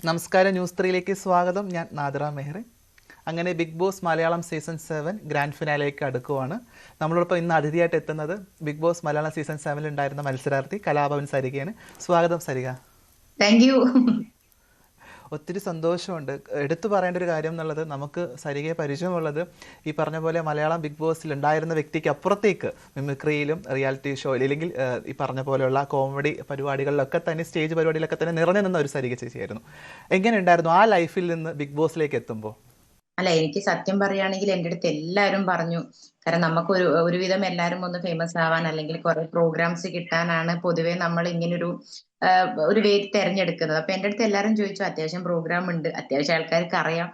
നമസ്കാരം, ന്യൂസ് 3ലേക്ക് സ്വാഗതം. ഞാൻ നാദിറ മെഹ്ർ. അങ്ങനെ Bigg Boss Malayalam season 7 grand ഫിനാലേക്ക് അടുക്കുവാണ്. നമ്മളോടൊപ്പം ഇന്ന് അതിഥിയായിട്ട് എത്തുന്നത് ബിഗ് ബോസ് മലയാളം സീസൺ 7 ഉണ്ടായിരുന്ന മത്സരാർത്ഥി കലാഭവൻ സരികയാണ്. സ്വാഗതം സരിക. Thank you. ഒത്തിരി സന്തോഷമുണ്ട്. എടുത്തു പറയേണ്ട ഒരു കാര്യം എന്നുള്ളത്, നമുക്ക് സരികയെ പരിചയമുള്ളത് ഈ പറഞ്ഞ പോലെ മലയാളം ബിഗ് ബോസിൽ ഉണ്ടായിരുന്ന വ്യക്തിക്ക് അപ്പുറത്തേക്ക് മിമിക്രിയിലും റിയാലിറ്റി ഷോയിൽ അല്ലെങ്കിൽ ഈ പറഞ്ഞ പോലെയുള്ള കോമഡി പരിപാടികളിലൊക്കെ തന്നെ, സ്റ്റേജ് പരിപാടിയിലൊക്കെ തന്നെ നിറഞ്ഞു നിന്ന ഒരു സരിക ചേച്ചിയായിരുന്നു. എങ്ങനെ ഉണ്ടായിരുന്നു ആ ലൈഫിൽ നിന്ന് ബിഗ് ബോസിലേക്ക് എത്തുമ്പോൾ? അല്ല, എനിക്ക് സത്യം പറയുകയാണെങ്കിൽ എൻ്റെ അടുത്ത് എല്ലാവരും പറഞ്ഞു. കാരണം നമുക്ക് ഒരുവിധം എല്ലാവരും ഒന്ന് ഫേമസ് ആവാൻ അല്ലെങ്കിൽ കുറെ പ്രോഗ്രാംസ് കിട്ടാനാണ് പൊതുവേ നമ്മൾ ഇങ്ങനൊരു ഒരു വേദി തെരഞ്ഞെടുക്കുന്നത്. അപ്പൊ എൻ്റെ അടുത്ത് എല്ലാവരും ചോദിച്ചു, അത്യാവശ്യം പ്രോഗ്രാം ഉണ്ട്, അത്യാവശ്യം ആൾക്കാർക്ക് അറിയാം,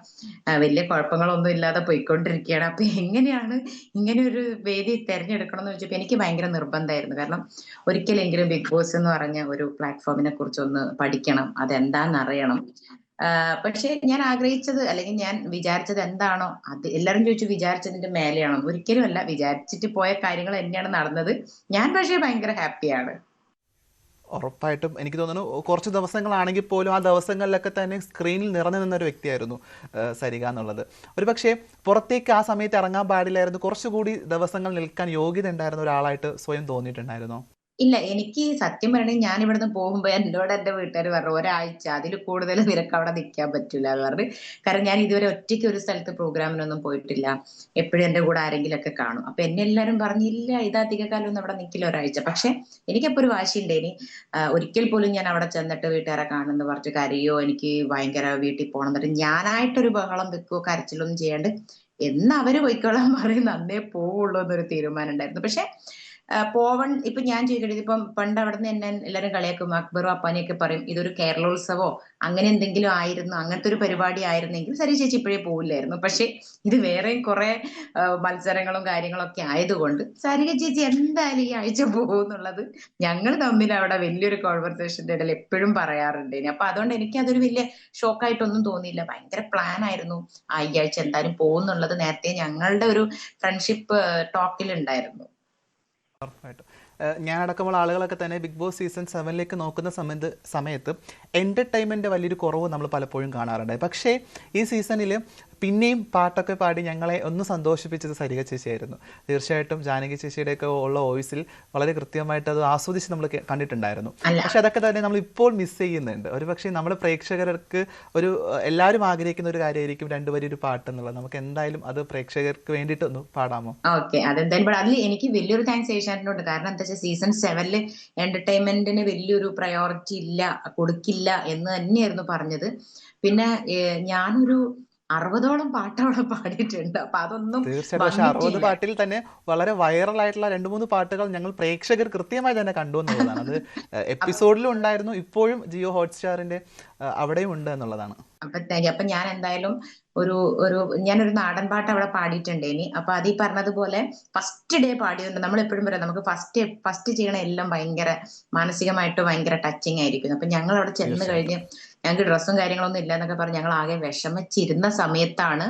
വലിയ കുഴപ്പങ്ങളൊന്നും ഇല്ലാതെ പോയിക്കൊണ്ടിരിക്കുകയാണ്, അപ്പൊ എങ്ങനെയാണ് ഇങ്ങനെ ഒരു വേദി തെരഞ്ഞെടുക്കണം എന്ന് ചോദിച്ചപ്പോ എനിക്ക് ഭയങ്കര നിർബന്ധമായിരുന്നു. കാരണം ഒരിക്കലെങ്കിലും ബിഗ് ബോസ് എന്ന് പറഞ്ഞ ഒരു പ്ലാറ്റ്ഫോമിനെ കുറിച്ച് ഒന്ന് പഠിക്കണം, അതെന്താന്ന് അറിയണം. പക്ഷെ ഞാൻ ആഗ്രഹിച്ചത് അല്ലെങ്കിൽ ഞാൻ വിചാരിച്ചത് എന്താണോ അത്, എല്ലാരും ചോദിച്ചു വിചാരിച്ചതിന്റെ മേലെയാണോ? ഒരിക്കലും അല്ല, വിചാരിച്ചിട്ട് പോയ കാര്യങ്ങൾ തന്നെയാണ് നടന്നത്. ഞാൻ പക്ഷേ ഭയങ്കര ഹാപ്പിയാണ്. ഉറപ്പായിട്ടും എനിക്ക് തോന്നുന്നു കുറച്ച് ദിവസങ്ങളാണെങ്കിൽ പോലും ആ ദിവസങ്ങളിലൊക്കെ തന്നെ സ്ക്രീനിൽ നിറഞ്ഞു നിന്നൊരു വ്യക്തിയായിരുന്നു സരിക എന്നുള്ളത്. ഒരു പക്ഷേ പുറത്തേക്ക് ആ സമയത്ത് ഇറങ്ങാൻ പാടില്ലായിരുന്നു, കുറച്ചുകൂടി ദിവസങ്ങൾ നിൽക്കാൻ യോഗ്യത ഉണ്ടായിരുന്ന ഒരാളായിട്ട് സ്വയം തോന്നിയിട്ടുണ്ടായിരുന്നോ? ഇല്ല, എനിക്ക് സത്യം പറയണെങ്കിൽ ഞാൻ ഇവിടുന്ന് പോകുമ്പോ എന്നോട് എന്റെ വീട്ടുകാർ പറഞ്ഞു, ഒരാഴ്ച അതിൽ കൂടുതൽ നിനക്ക് അവിടെ നിൽക്കാൻ പറ്റില്ല എന്ന് പറഞ്ഞു. കാരണം ഞാൻ ഇതുവരെ ഒറ്റയ്ക്ക് ഒരു സ്ഥലത്ത് പ്രോഗ്രാമിനൊന്നും പോയിട്ടില്ല. എപ്പോഴും എന്റെ കൂടെ ആരെങ്കിലും ഒക്കെ കാണും. അപ്പൊ എന്നെ എല്ലാരും പറഞ്ഞില്ല, ഇത് അധികകാലം ഒന്നും അവിടെ നിൽക്കില്ല, ഒരാഴ്ച. പക്ഷെ എനിക്കപ്പോ ഒരു വാശിയുണ്ടേനി. ഒരിക്കൽ പോലും ഞാൻ അവിടെ ചെന്നിട്ട് വീട്ടുകാരെ കാണുന്നു പറഞ്ഞു കരയോ, എനിക്ക് ഭയങ്കര വീട്ടിൽ പോകണം എന്നിട്ട് ഞാനായിട്ടൊരു ബഹളം വെക്കുകയോ കരച്ചിലൊന്നും ചെയ്യാണ്ട് എന്ന് അവര് പോയിക്കോളാൻ പറയും, അന്നേ പോവുള്ളൂ എന്നൊരു തീരുമാനം ഉണ്ടായിരുന്നു. പക്ഷെ പോവൺ ഇപ്പൊ ഞാൻ ചോദിക്കട്ടെ, ഇപ്പം പണ്ട് അവിടെ നിന്ന് എന്നെ എല്ലാരും കളിയാക്കും, അക്ബറും അപ്പാനെയൊക്കെ പറയും ഇതൊരു കേരളോത്സവോ അങ്ങനെ എന്തെങ്കിലും ആയിരുന്നു, അങ്ങനത്തെ ഒരു പരിപാടി ആയിരുന്നെങ്കിൽ സരി ചേച്ചി ഇപ്പോഴേ പോവില്ലായിരുന്നു. പക്ഷെ ഇത് വേറെയും കുറെ മത്സരങ്ങളും കാര്യങ്ങളും ഒക്കെ ആയതുകൊണ്ട് സരിക ചേച്ചി എന്തായാലും ഈ ആഴ്ച പോകുന്നുള്ളത് ഞങ്ങൾ തമ്മിൽ അവിടെ വലിയൊരു കോൺവെർസേഷന്റെ ഇടയിൽ എപ്പോഴും പറയാറുണ്ട്. അപ്പൊ അതുകൊണ്ട് എനിക്ക് അതൊരു വലിയ ഷോക്കായിട്ടൊന്നും തോന്നിയില്ല. ഭയങ്കര പ്ലാൻ ആയിരുന്നു ഈ ആഴ്ച എന്തായാലും പോകുന്നുള്ളത്. നേരത്തെ ഞങ്ങളുടെ ഒരു ഫ്രണ്ട്ഷിപ്പ് ടോക്കിൽ ഉണ്ടായിരുന്നു. ഉറപ്പായിട്ടും. ഞാനടക്കമുള്ള ആളുകളൊക്കെ തന്നെ ബിഗ് ബോസ് സീസൺ 7ലേക്ക് നോക്കുന്ന സമയത്ത് എൻ്റർടൈൻമെൻറ്റ് വലിയൊരു കുറവ് നമ്മൾ പലപ്പോഴും കാണാറുണ്ടായി. പക്ഷേ ഈ സീസണിൽ പിന്നെയും പാട്ടൊക്കെ പാടി ഞങ്ങളെ ഒന്ന് സന്തോഷിപ്പിച്ചത് സരിക ചേച്ചിയായിരുന്നു. തീർച്ചയായിട്ടും ജാനകി ചേച്ചിയുടെയൊക്കെ ഉള്ള വോയിസിൽ വളരെ കൃത്യമായിട്ട് അത് ആസ്വദിച്ച് നമ്മൾ കണ്ടിട്ടുണ്ടായിരുന്നു. അല്ല, പക്ഷെ അതൊക്കെ തന്നെ നമ്മൾ ഇപ്പോൾ മിസ് ചെയ്യുന്നുണ്ട്. ഒരു പക്ഷേ നമ്മുടെ പ്രേക്ഷകർക്ക് ഒരു എല്ലാവരും ആഗ്രഹിക്കുന്ന ഒരു കാര്യമായിരിക്കും രണ്ടുപേരും ഒരു പാട്ട് എന്നുള്ളത്. നമുക്ക് എന്തായാലും അത് പ്രേക്ഷകർക്ക് വേണ്ടിയിട്ടൊന്ന് പാടാമോ? ഓക്കെ, അതെന്തായാലും അതിൽ എനിക്ക് വലിയൊരു താങ്ക്സ് ഏഷ്യാനെറ്റിനോട്. കാരണം എന്താ വെച്ചാൽ സീസൺ 7 എന്റർടൈൻമെന്റിന് വലിയൊരു പ്രയോറിറ്റി ഇല്ല, കൊടുക്കില്ല എന്ന് തന്നെയായിരുന്നു പറഞ്ഞത്. പിന്നെ ഞാനൊരു 60ഓളം പാട്ട് അവിടെ പാടിയിട്ടുണ്ട്. അപ്പൊ അതൊന്നും തീർച്ചയായിട്ടും. പക്ഷെ 60 വന്നിട്ടില്ല. പാട്ടിൽ തന്നെ വളരെ വൈറലായിട്ടുള്ള 2-3 പാട്ടുകൾ ഞങ്ങൾ പ്രേക്ഷകർ കൃത്യമായി തന്നെ കണ്ടു എന്നുള്ളതാണ്. അത് എപ്പിസോഡിലും ഉണ്ടായിരുന്നു, ഇപ്പോഴും ജിയോ ഹോട്ട്സ്റ്റാറിന്റെ അവിടെയും ഉണ്ട് എന്നുള്ളതാണ്. അപ്പൊ ഞാൻ എന്തായാലും ഒരു ഒരു ഞാനൊരു നാടൻ പാട്ട് അവിടെ പാടിയിട്ടുണ്ട്. ഇനി അപ്പൊ അത് ഈ പറഞ്ഞതുപോലെ ഫസ്റ്റ് ഡേ പാടിയുണ്ട്. നമ്മൾ എപ്പോഴും പറയാം നമുക്ക് ഫസ്റ്റ് ഫസ്റ്റ് ചെയ്യണ എല്ലാം ഭയങ്കര മാനസികമായിട്ട് ഭയങ്കര ടച്ചിങ് ആയിരിക്കും. അപ്പൊ ഞങ്ങൾ അവിടെ ചെന്ന് കഴിഞ്ഞ് തീർച്ചയായിട്ടും. ഞങ്ങൾക്ക് ഡ്രസ്സും കാര്യങ്ങളൊന്നും ഇല്ല എന്നൊക്കെ പറഞ്ഞ് ഞങ്ങൾ ആകെ വിഷമിച്ചിരുന്ന സമയത്താണ്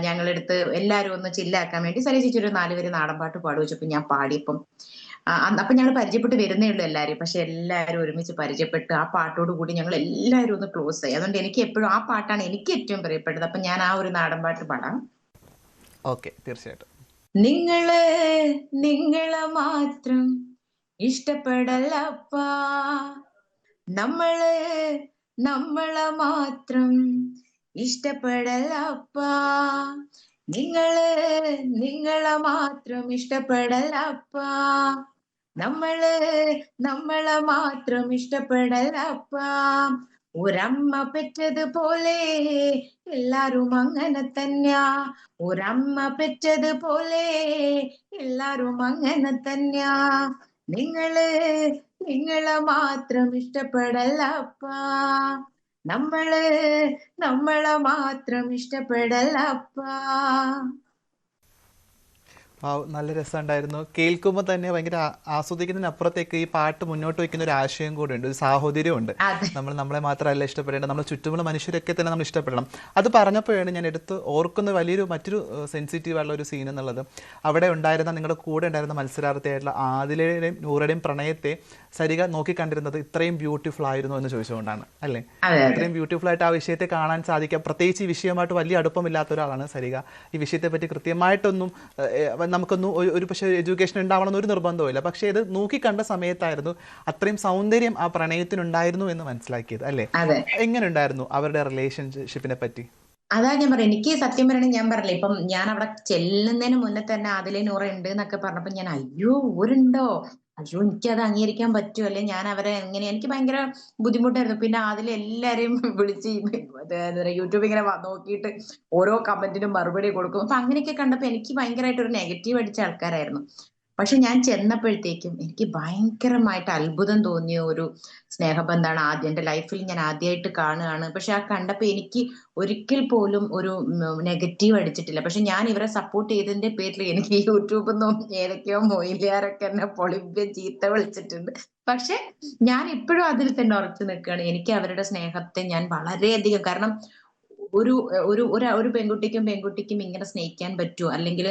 ഞങ്ങളെടുത്ത് എല്ലാരും ഒന്ന് ചില്ലാക്കാൻ വേണ്ടി സരി ചേച്ചി ഒരു 4 വരി നാടൻ പാട്ട് പാടി വെച്ചപ്പോ ഞാൻ പാടിയപ്പം അപ്പൊ ഞങ്ങൾ പരിചയപ്പെട്ട് വരുന്നേ ഉള്ളൂ എല്ലാരും. പക്ഷെ എല്ലാരും ഒരുമിച്ച് പരിചയപ്പെട്ട് ആ പാട്ടോട് കൂടി ഞങ്ങൾ എല്ലാവരും ഒന്ന് ക്ലോസ് ആയി. അതുകൊണ്ട് എനിക്ക് എപ്പോഴും ആ പാട്ടാണ് എനിക്ക് ഏറ്റവും പ്രിയപ്പെട്ടത്. അപ്പൊ ഞാൻ ആ ഒരു നാടൻ പാട്ട് പാടാം. ഓക്കെ, തീർച്ചയായിട്ടും. നിങ്ങള് നിങ്ങളെ മാത്രം ഇഷ്ടപ്പെടലപ്പാ, നമ്മള് നമ്മളെ മാത്രം ഇഷ്ടപ്പെടലപ്പാ, നിങ്ങള് നിങ്ങളെ മാത്രം ഇഷ്ടപ്പെടലപ്പാ, നമ്മള് നമ്മളെ മാത്രം ഇഷ്ടപ്പെടലപ്പാ, ഒരമ്മ പെറ്റതുപോലെ എല്ലാരും അങ്ങനെ തന്നെയാ, ഒരമ്മ പെറ്റതുപോലെ എല്ലാരും അങ്ങനെ തന്നെയാ, നിങ്ങള് നിങ്ങളെ മാത്രം ഇഷ്ടപ്പെടലപ്പാ, നമ്മള് നമ്മളെ മാത്രം ഇഷ്ടപ്പെടലപ്പാ. നല്ല രസമുണ്ടായിരുന്നു. കേൾക്കുമ്പോൾ തന്നെ ഭയങ്കര ആസ്വദിക്കുന്നതിനപ്പുറത്തേക്ക് ഈ പാട്ട് മുന്നോട്ട് വയ്ക്കുന്ന ഒരു ആശയം കൂടെ ഉണ്ട്, ഒരു സാഹോദര്യമുണ്ട്. അതെ നമ്മളെ മാത്രമല്ല ഇഷ്ടപ്പെടേണ്ടത്, നമ്മുടെ ചുറ്റുമുള്ള മനുഷ്യരൊക്കെ തന്നെ നമ്മൾ ഇഷ്ടപ്പെടണം. അത് പറഞ്ഞപ്പോഴാണ് ഞാൻ എടുത്ത് ഓർക്കുന്ന മറ്റൊരു സെൻസിറ്റീവ് ആയിട്ടുള്ള ഒരു സീൻ എന്നുള്ളത്, അവിടെ ഉണ്ടായിരുന്ന നിങ്ങളുടെ കൂടെ ഉണ്ടായിരുന്ന മത്സരാർത്ഥിയായിട്ടുള്ള ആദിലയുടെയും നൂറയുടെയും പ്രണയത്തെ സരിക നോക്കിക്കണ്ടിരുന്നത് ഇത്രയും ബ്യൂട്ടിഫുൾ ആയിരുന്നു എന്ന് ചോദിച്ചുകൊണ്ടാണ് അല്ലേ? അതെ അതെ ഇത്രയും ബ്യൂട്ടിഫുൾ ആയിട്ട് ആ വിഷയത്തെ കാണാൻ സാധിക്കുക. പ്രത്യേകിച്ച് ഈ വിഷയമായിട്ട് വലിയ അടുപ്പമില്ലാത്ത ഒരാളാണ് സരിക. ഈ വിഷയത്തെ പറ്റി കൃത്യമായിട്ടൊന്നും നമുക്കൊന്നും ഒരു പക്ഷേ എഡ്യൂക്കേഷൻ ഉണ്ടാവണമെന്ന് ഒരു നിർബന്ധമില്ല. പക്ഷേ ഇത് നോക്കിക്കണ്ട സമയത്തായിരുന്നു അത്രയും സൗന്ദര്യം ആ പ്രണയത്തിനുണ്ടായിരുന്നു എന്ന് മനസ്സിലാക്കിയത് അല്ലേ? അതെ എങ്ങനെ ഉണ്ടായിരുന്നു അവരുടെ റിലേഷൻഷിപ്പിനെ പറ്റി? അതാ ഞാൻ പറയാം, എനിക്ക് സത്യം പറയണെങ്കിൽ ഞാൻ പറഞ്ഞില്ലേ, ഇപ്പം ഞാൻ അവിടെ ചെല്ലുന്നതിന് മുന്നേ തന്നെ അതിലെ നൂറ ഉണ്ട് എന്നൊക്കെ പറഞ്ഞപ്പോ ഞാൻ അയ്യോ ഊരുണ്ടോ, അയ്യോ എനിക്കത് അംഗീകരിക്കാൻ പറ്റുമോ, അല്ലെ ഞാൻ അവരെ എങ്ങനെ, എനിക്ക് ഭയങ്കര ബുദ്ധിമുട്ടായിരുന്നു. പിന്നെ അതിലെല്ലാരെയും വിളിച്ച് യൂട്യൂബ് ഇങ്ങനെ നോക്കിയിട്ട് ഓരോ കമന്റിനും മറുപടി കൊടുക്കും. അപ്പൊ അങ്ങനെയൊക്കെ കണ്ടപ്പോ എനിക്ക് ഭയങ്കരമായിട്ട് ഒരു നെഗറ്റീവ് അടിച്ച ആൾക്കാരായിരുന്നു. പക്ഷെ ഞാൻ ചെന്നപ്പോഴത്തേക്കും എനിക്ക് ഭയങ്കരമായിട്ട് അത്ഭുതം തോന്നിയ ഒരു സ്നേഹബന്ധമാണ്. ആദ്യം എന്റെ ലൈഫിൽ ഞാൻ ആദ്യമായിട്ട് കാണുകയാണ്. പക്ഷെ ആ കണ്ടപ്പോ എനിക്ക് ഒരിക്കൽ പോലും ഒരു നെഗറ്റീവ് അടിച്ചിട്ടില്ല. പക്ഷെ ഞാൻ ഇവരെ സപ്പോർട്ട് ചെയ്തതിന്റെ പേരിൽ എനിക്ക് യൂട്യൂബിൽ നിന്നും ഏതൊക്കെയോ മൊയിലിയാരൊക്കെ എന്നെ പൊളിപ്പ ചീത്ത വിളിച്ചിട്ടുണ്ട്. പക്ഷെ ഞാൻ ഇപ്പോഴും അതിൽ തന്നെ ഉറച്ചു നിൽക്കുകയാണ്. എനിക്ക് അവരുടെ സ്നേഹത്തെ ഞാൻ വളരെയധികം, കാരണം ഒരു ഒരു പെൺകുട്ടിക്കും ഇങ്ങനെ സ്നേഹിക്കാൻ പറ്റുമോ, അല്ലെങ്കിൽ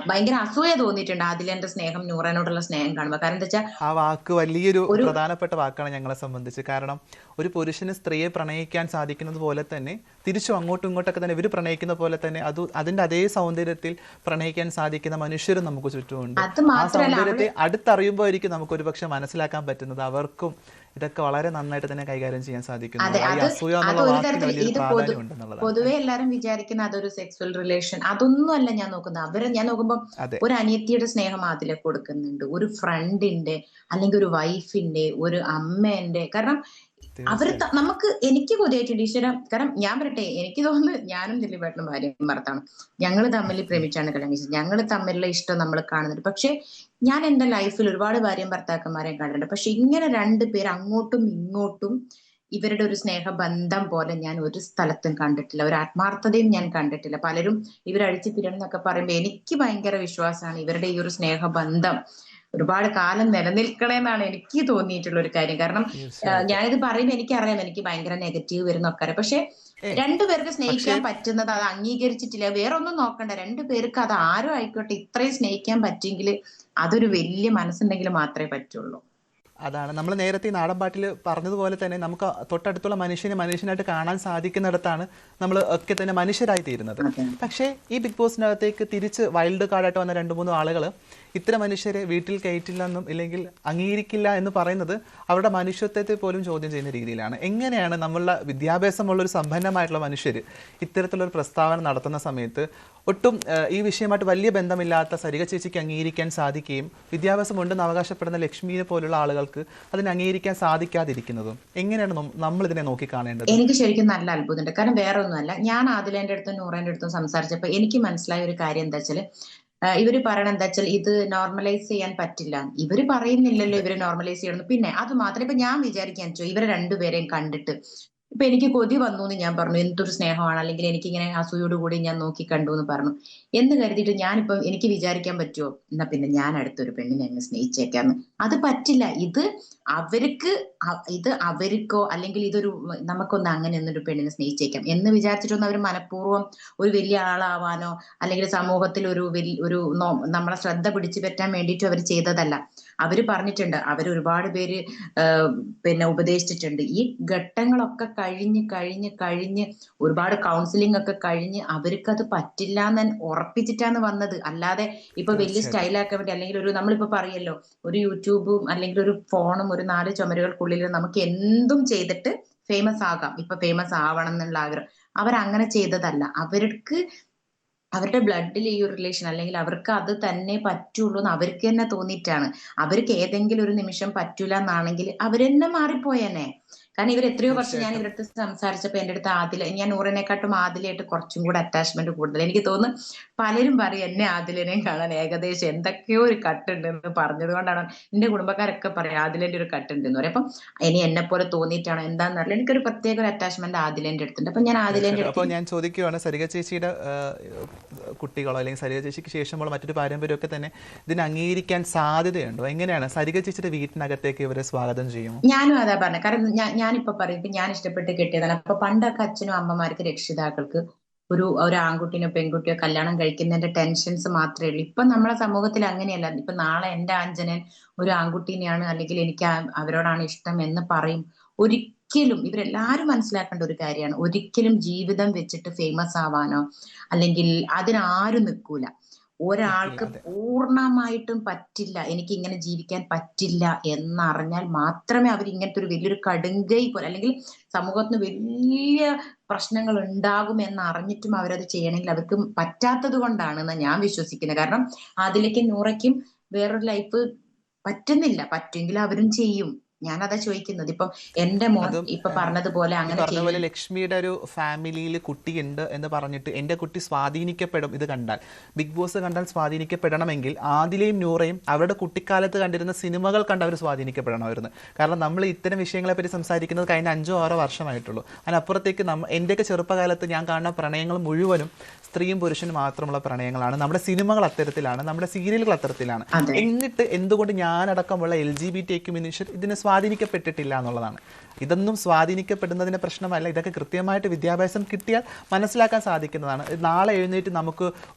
ഭയങ്കര അസൂയ തോന്നിയിട്ടുണ്ട് ആദിലന്റെ സ്നേഹം നൂറനോടുള്ള സ്നേഹം കാണുമ്പോ. കാരണം എന്താ വെച്ചാൽ ആ വാക്ക് വലിയൊരു ഒരു പ്രധാനപ്പെട്ട വാക്കാണ് ഞങ്ങളെ സംബന്ധിച്ച്. കാരണം ഒരു പുരുഷന് സ്ത്രീയെ പ്രണയിക്കാൻ സാധിക്കുന്നത് പോലെ തന്നെ തിരിച്ചും അങ്ങോട്ടും ഇങ്ങോട്ടൊക്കെ തന്നെ ഇവർ പ്രണയിക്കുന്ന പോലെ തന്നെ അതിന്റെ അതേ സൗന്ദര്യത്തിൽ പ്രണയിക്കാൻ സാധിക്കുന്ന മനുഷ്യരും നമുക്ക് ചുറ്റുമുണ്ട്. അത് ആ മാത്രല്ല സൗന്ദര്യത്തെ അടുത്തറിയുമ്പോഴായിരിക്കും നമുക്ക് ഒരുപക്ഷെ മനസ്സിലാക്കാൻ പറ്റുന്നത് അവർക്കും ഇതൊക്കെ വളരെ നന്നായിട്ട് തന്നെ കൈകാര്യം ചെയ്യാൻ സാധിക്കുന്നു. അതെ ഈ അത് അസൂയ അത് എന്നുള്ള ഒരു വാക്കിന് തരത്തിൽ വലിയൊരു ഇത് പ്രാധാന്യം ഉണ്ടെന്നുള്ളതാണ് പൊതുവെ അല്ലേ? എല്ലാരും വിചാരിക്കുന്ന അതൊരു സെക്സ്വൽ റിലേഷൻ, അതൊന്നും അല്ല ഞാൻ നോക്കുന്നത്. ഞാൻ നോക്കുമ്പോ അതെ, ഒരു അനിയത്തിയുടെ സ്നേഹം അതിലെ കൊടുക്കുന്നുണ്ട്, ഒരു ഫ്രണ്ടിന്റെ അല്ലെങ്കിൽ ഒരു വൈഫിന്റെ, ഒരു അമ്മേന്റെ. കാരണം തീർച്ചയായിട്ടും. എനിക്ക് കൊതിയായിട്ടുണ്ട് ഈശ്വരം. കാരണം ഞാൻ പറയട്ടെ, എനിക്ക് തോന്നുന്നു ഞാനും ദിലീപേട്ടനും ഭാര്യയും ഭർത്താവാണ്. ഞങ്ങൾ തമ്മിൽ പ്രേമിച്ചാണ് കല്യാണം കഴിച്ചത്. ഞങ്ങൾ തമ്മിലുള്ള ഇഷ്ടം നമ്മൾ കാണുന്നുണ്ട്. പക്ഷെ ഞാൻ എന്റെ ലൈഫിൽ ഒരുപാട് ഭാര്യയും ഭർത്താക്കന്മാരെയും കണ്ടിട്ടുണ്ട്. പക്ഷെ ഇങ്ങനെ രണ്ടുപേർ അങ്ങോട്ടും ഇങ്ങോട്ടും ഇവരുടെ ഒരു സ്നേഹബന്ധം പോലെ ഞാൻ ഒരു സ്ഥലത്തും കണ്ടിട്ടില്ല. ഒരു ആത്മാർത്ഥതയും ഞാൻ കണ്ടിട്ടില്ല. പലരും ഇവരഴിച്ചു പിരണം എന്നൊക്കെ പറയുമ്പോൾ എനിക്ക് ഭയങ്കര വിശ്വാസമാണ് ഇവരുടെ ഈ ഒരു സ്നേഹബന്ധം ഒരുപാട് കാലം നിലനിൽക്കണേന്നാണ് എനിക്ക് തോന്നിയിട്ടുള്ള ഒരു കാര്യം. കാരണം തീർച്ചയായിട്ടും. ഞാനിത് പറയുമ്പോൾ എനിക്കറിയാം എനിക്ക് ഭയങ്കര നെഗറ്റീവ് വരുന്നൊക്കെ. പക്ഷെ ഏ രണ്ടുപേർക്ക് പക്ഷേ സ്നേഹിക്കാൻ പറ്റുന്നത് അത് അംഗീകരിച്ചിട്ടില്ല. വേറെ ഒന്നും നോക്കണ്ട, രണ്ടുപേർക്ക് അത് ആരും ആയിക്കോട്ടെ ഇത്രയും സ്നേഹിക്കാൻ പറ്റിയെങ്കിൽ അതൊരു വലിയ മനസ്സുണ്ടെങ്കിൽ മാത്രമേ പറ്റുള്ളൂ. അതാണ് നമ്മൾ നേരത്തെ ഈ നാടൻ പാട്ടിൽ പറഞ്ഞതുപോലെ തന്നെ നമുക്ക് തൊട്ടടുത്തുള്ള മനുഷ്യനെ മനുഷ്യനായിട്ട് കാണാൻ സാധിക്കുന്നിടത്താണ് നമ്മൾ ഒക്കെ തന്നെ മനുഷ്യരായി തീരുന്നത്. അതെ പക്ഷേ ഈ ബിഗ് ബോസിനകത്തേക്ക് തിരിച്ച് വൈൽഡ് കാർഡായിട്ട് വന്ന 2-3 ആളുകൾ ഇത്തരം മനുഷ്യരെ വീട്ടിൽ കയറ്റില്ലെന്നും ഇല്ലെങ്കിൽ അംഗീകരിക്കില്ല എന്ന് പറയുന്നത് അവരുടെ മനുഷ്യത്വത്തെ പോലും ചോദ്യം ചെയ്യുന്ന രീതിയിലാണ്. എങ്ങനെയാണ് നമ്മളുടെ വിദ്യാഭ്യാസമുള്ള ഒരു സമ്പന്നമായിട്ടുള്ള മനുഷ്യർ ഇത്തരത്തിലൊരു പ്രസ്താവന നടത്തുന്ന സമയത്ത് ഒട്ടും ഈ വിഷയമായിട്ട് വലിയ ബന്ധമില്ലാത്ത സരിക ചേച്ചിക്ക് അംഗീകരിക്കാൻ സാധിക്കുകയും വിദ്യാഭ്യാസമുണ്ടെന്ന് അവകാശപ്പെടുന്ന ലക്ഷ്മിയെ പോലുള്ള ആളുകൾക്ക് അതിനെ അംഗീകരിക്കാൻ സാധിക്കാതിരിക്കുന്നതും എങ്ങനെയാണ് നമ്മൾ ഇതിനെ നോക്കിക്കാണേണ്ടത്? എനിക്ക് ശരിക്കും നല്ല അത്ഭുതമുണ്ട്. കാരണം വേറെ ഒന്നുമല്ല, ഞാൻ ആദിലേന്റെ അടുത്തും നൂറേന്റെ അടുത്തും സംസാരിച്ചപ്പോ എനിക്ക് മനസ്സിലായ ഒരു കാര്യം എന്താ വെച്ചാല്, ഇവര് പറയണ എന്താ വെച്ചാൽ ഇത് നോർമലൈസ് ചെയ്യാൻ പറ്റില്ല. ഇവര് പറയുന്നില്ലല്ലോ അതെ, ഇവര് നോർമലൈസ് ചെയ്യണം. പിന്നെ അത് മാത്രം ഇപ്പൊ ഞാൻ വിചാരിക്കാൻ ഇവരെ രണ്ടുപേരെയും കണ്ടിട്ട് ഇപ്പൊ എനിക്ക് കൊതി വന്നു എന്ന് ഞാൻ പറഞ്ഞു, എന്തൊരു സ്നേഹമാണ്, അല്ലെങ്കിൽ എനിക്കിങ്ങനെ അസൂയോട് കൂടി ഞാൻ നോക്കി കണ്ടു എന്ന് പറഞ്ഞു എന്ന് കരുതിയിട്ട് ഞാനിപ്പം എനിക്ക് വിചാരിക്കാൻ പറ്റുമോ എന്നാ പിന്നെ ഞാൻ അടുത്തൊരു പെണ്ണിനെ അങ്ങ് സ്നേഹിച്ചേക്കാന്ന്? അത് പറ്റില്ല. ഇത് അവർക്കോ അല്ലെങ്കിൽ ഇതൊരു നമുക്കൊന്ന് അങ്ങനെ ഒന്നൊരു പെണ്ണിനെ സ്നേഹിച്ചേക്കാം എന്ന് വിചാരിച്ചിട്ടൊന്നും അവർ മനഃപൂർവ്വം ഒരു വലിയ ആളാവാനോ അല്ലെങ്കിൽ സമൂഹത്തിൽ നമ്മളെ ശ്രദ്ധ പിടിച്ചു പറ്റാൻ വേണ്ടിയിട്ടും അവർ ചെയ്തതല്ല. അവര് പറഞ്ഞിട്ടുണ്ട്, അവർ ഒരുപാട് പേര് പിന്നെ ഉപദേശിച്ചിട്ടുണ്ട്. ഈ ഘട്ടങ്ങളൊക്കെ കഴിഞ്ഞ് ഒരുപാട് കൗൺസിലിംഗ് ഒക്കെ കഴിഞ്ഞ് അവർക്കത് പറ്റില്ല എന്ന് ഉറപ്പിച്ചിട്ടാണ് വന്നത്. അല്ലാതെ ഇപ്പൊ വലിയ തീർച്ചയായിട്ടും. സ്റ്റൈലാക്കാൻ വേണ്ടി, അല്ലെങ്കിൽ നമ്മളിപ്പോ പറയല്ലോ ഒരു യൂട്യൂബും അല്ലെങ്കിൽ ഒരു ഫോണും ഒരു 4 ചുമരുകൾക്കുള്ളിൽ നമുക്ക് എന്തും ചെയ്തിട്ട് ഫേമസ് ആകാം. ഇപ്പൊ ഫേമസ് ആവണം എന്നുള്ള ആഗ്രഹം അവരങ്ങനെ ചെയ്തതല്ല. അവരുടെ ബ്ലഡിൽ ഈ ഒരു റിലേഷൻ അല്ലെങ്കിൽ അവർക്ക് അത് തന്നെ പറ്റുള്ളൂ എന്ന് അവർക്ക് തന്നെ തോന്നിയിട്ടാണ്. അവർക്ക് ഏതെങ്കിലും ഒരു നിമിഷം പറ്റൂല എന്നാണെങ്കിൽ അവരെന്നെ മാറിപ്പോയേനെ. കാരണം ഇവർ എത്രയോ വർഷം ഞാൻ തീർച്ചയായിട്ടും. ഇവരടുത്ത് സംസാരിച്ചപ്പോൾ എൻ്റെ അടുത്ത് ഞാൻ നൂറിനെക്കാട്ടും ആദിലയായിട്ട് കുറച്ചും കൂടെ അറ്റാച്ച്മെന്റ് കൂടുതൽ. എനിക്ക് തോന്നുന്നു പലരും പറയും എന്നെ ആദിലിനെയും കാണാൻ ഏകദേശം എന്തൊക്കെയോ ഒരു കട്ടുണ്ട് എന്ന് പറഞ്ഞത് കൊണ്ടാണ് എന്റെ കുടുംബക്കാരൊക്കെ പറയും ആദിലന്റെ ഒരു കട്ടുണ്ട് എന്ന് പറയും. അപ്പം ഇനി എന്നെ പോലെ തോന്നിയിട്ടാണോ എന്താണെന്ന് അറിയില്ല, എനിക്കൊരു പ്രത്യേക ഒരു അറ്റാച്ച്മെന്റ് ആദിലന്റെ അടുത്തുണ്ട്. അപ്പൊ ഞാൻ ആദിലന്റെ തീർച്ചയായിട്ടും. അപ്പോൾ അടുത്ത് ഞാൻ ചോദിക്കുകയാണ്, സരിക ചേച്ചിയുടെ കുട്ടികളോ അല്ലെങ്കിൽ സരിക ചേച്ചിക്ക് ശേഷമുള്ള മറ്റൊരു പാരമ്പര്യമൊക്കെ തന്നെ ഇതിനെ അംഗീകരിക്കാൻ സാധ്യതയുണ്ടോ? എങ്ങനെയാണ് സരിക ചേച്ചിയുടെ വീട്ടിനകത്തേക്ക് ഇവരെ സ്വാഗതം ചെയ്യുമോ? ഞാനും അതാ പറഞ്ഞത്. കാരണം ഞാനിപ്പോ പറയും, ഇപ്പൊ ഞാൻ ഇഷ്ടപ്പെട്ട് കെട്ടിയതാണ്. അപ്പൊ പണ്ടൊക്കെ അച്ഛനും അമ്മമാർക്ക് രക്ഷിതാക്കൾക്ക് ഒരു ആൺകുട്ടിനോ പെൺകുട്ടിയോ കല്യാണം കഴിക്കുന്നതിന്റെ ടെൻഷൻസ് മാത്രമേ ഉള്ളൂ. ഇപ്പൊ നമ്മളെ സമൂഹത്തിൽ അങ്ങനെയല്ല. ഇപ്പൊ നാളെ എന്റെ അഞ്ജനൻ ഒരു ആൺകുട്ടീനെയാണ് അല്ലെങ്കിൽ എനിക്ക് അവരോടാണ് ഇഷ്ടം എന്ന് പറയും. ഒരിക്കലും ഇവരെല്ലാരും മനസ്സിലാക്കേണ്ട ഒരു കാര്യമാണ്, ഒരിക്കലും ജീവിതം വെച്ചിട്ട് ഫേമസ് ആവാനോ അല്ലെങ്കിൽ അതിനാരും നിൽക്കൂല. നിൽക്കില്ല. ഒരാൾക്ക് അതെ. പൂർണ്ണമായിട്ടും പറ്റില്ല, എനിക്ക് ഇങ്ങനെ ജീവിക്കാൻ പറ്റില്ല എന്നറിഞ്ഞാൽ മാത്രമേ അവർ ഇങ്ങനത്തെ ഒരു വലിയൊരു കടുങ്കൈ പോലെ അല്ലെങ്കിൽ സമൂഹത്തിന് വലിയ പ്രശ്നങ്ങൾ ഉണ്ടാകും എന്ന് അറിഞ്ഞിട്ടും അവരത് ചെയ്യണമെങ്കിൽ അവർക്ക് പറ്റാത്തത് കൊണ്ടാണെന്ന് ഞാൻ വിശ്വസിക്കുന്നത്. കാരണം അതിലേക്കും നൂറയ്ക്കും വേറൊരു ലൈഫ് പറ്റുന്നില്ല. പറ്റുമെങ്കിൽ അവരും ചെയ്യും. ഞാനതാ ചോദിക്കുന്നത്. ഇപ്പം എന്റെ മോൻ അതും ഇപ്പൊ പറഞ്ഞതുപോലെ ഈ അങ്ങനെ പറഞ്ഞ പോലെ ചെയ്യും. ലക്ഷ്മിയുടെ ഒരു ഫാമിലിയിൽ കുട്ടിയുണ്ട് എന്ന് പറഞ്ഞിട്ട് എൻ്റെ കുട്ടി സ്വാധീനിക്കപ്പെടും ഇത് കണ്ടാൽ, ബിഗ് ബോസ് കണ്ടാൽ സ്വാധീനിക്കപ്പെടണമെങ്കിൽ ആദിലയും നൂറയും അവരുടെ കുട്ടിക്കാലത്ത് കണ്ടിരുന്ന സിനിമകൾ കണ്ട് അവർ സ്വാധീനിക്കപ്പെടണമായിരുന്നു. കാരണം നമ്മൾ ഇത്തരം വിഷയങ്ങളെ പറ്റി സംസാരിക്കുന്നത് കഴിഞ്ഞ 5-6 വർഷമായിട്ടുള്ളൂ. അതിനപ്പുറത്തേക്ക് എൻ്റെയൊക്കെ ചെറുപ്പകാലത്ത് ഞാൻ കാണുന്ന പ്രണയങ്ങൾ മുഴുവനും സ്ത്രീയും പുരുഷനും മാത്രമുള്ള പ്രണയങ്ങളാണ്. നമ്മുടെ സിനിമകൾ അത്തരത്തിലാണ്, നമ്മുടെ സീരിയലുകൾ അത്തരത്തിലാണ്. അതെ എന്നിട്ട് എന്തുകൊണ്ട് ഞാനടക്കമുള്ള LGBT മനുഷ്യർ ഇതിനെ സ്വാധീനിക്കപ്പെട്ടിട്ടില്ല എന്നുള്ളതാണ്. ഇതൊന്നും സ്വാധീനിക്കപ്പെടുന്നതിൻ്റെ പ്രശ്നമല്ല, ഇതൊക്കെ കൃത്യമായിട്ട് വിദ്യാഭ്യാസം കിട്ടിയാൽ മനസ്സിലാക്കാൻ സാധിക്കുന്നതാണ്. നാളെ എഴുന്നേറ്റ് നമുക്ക്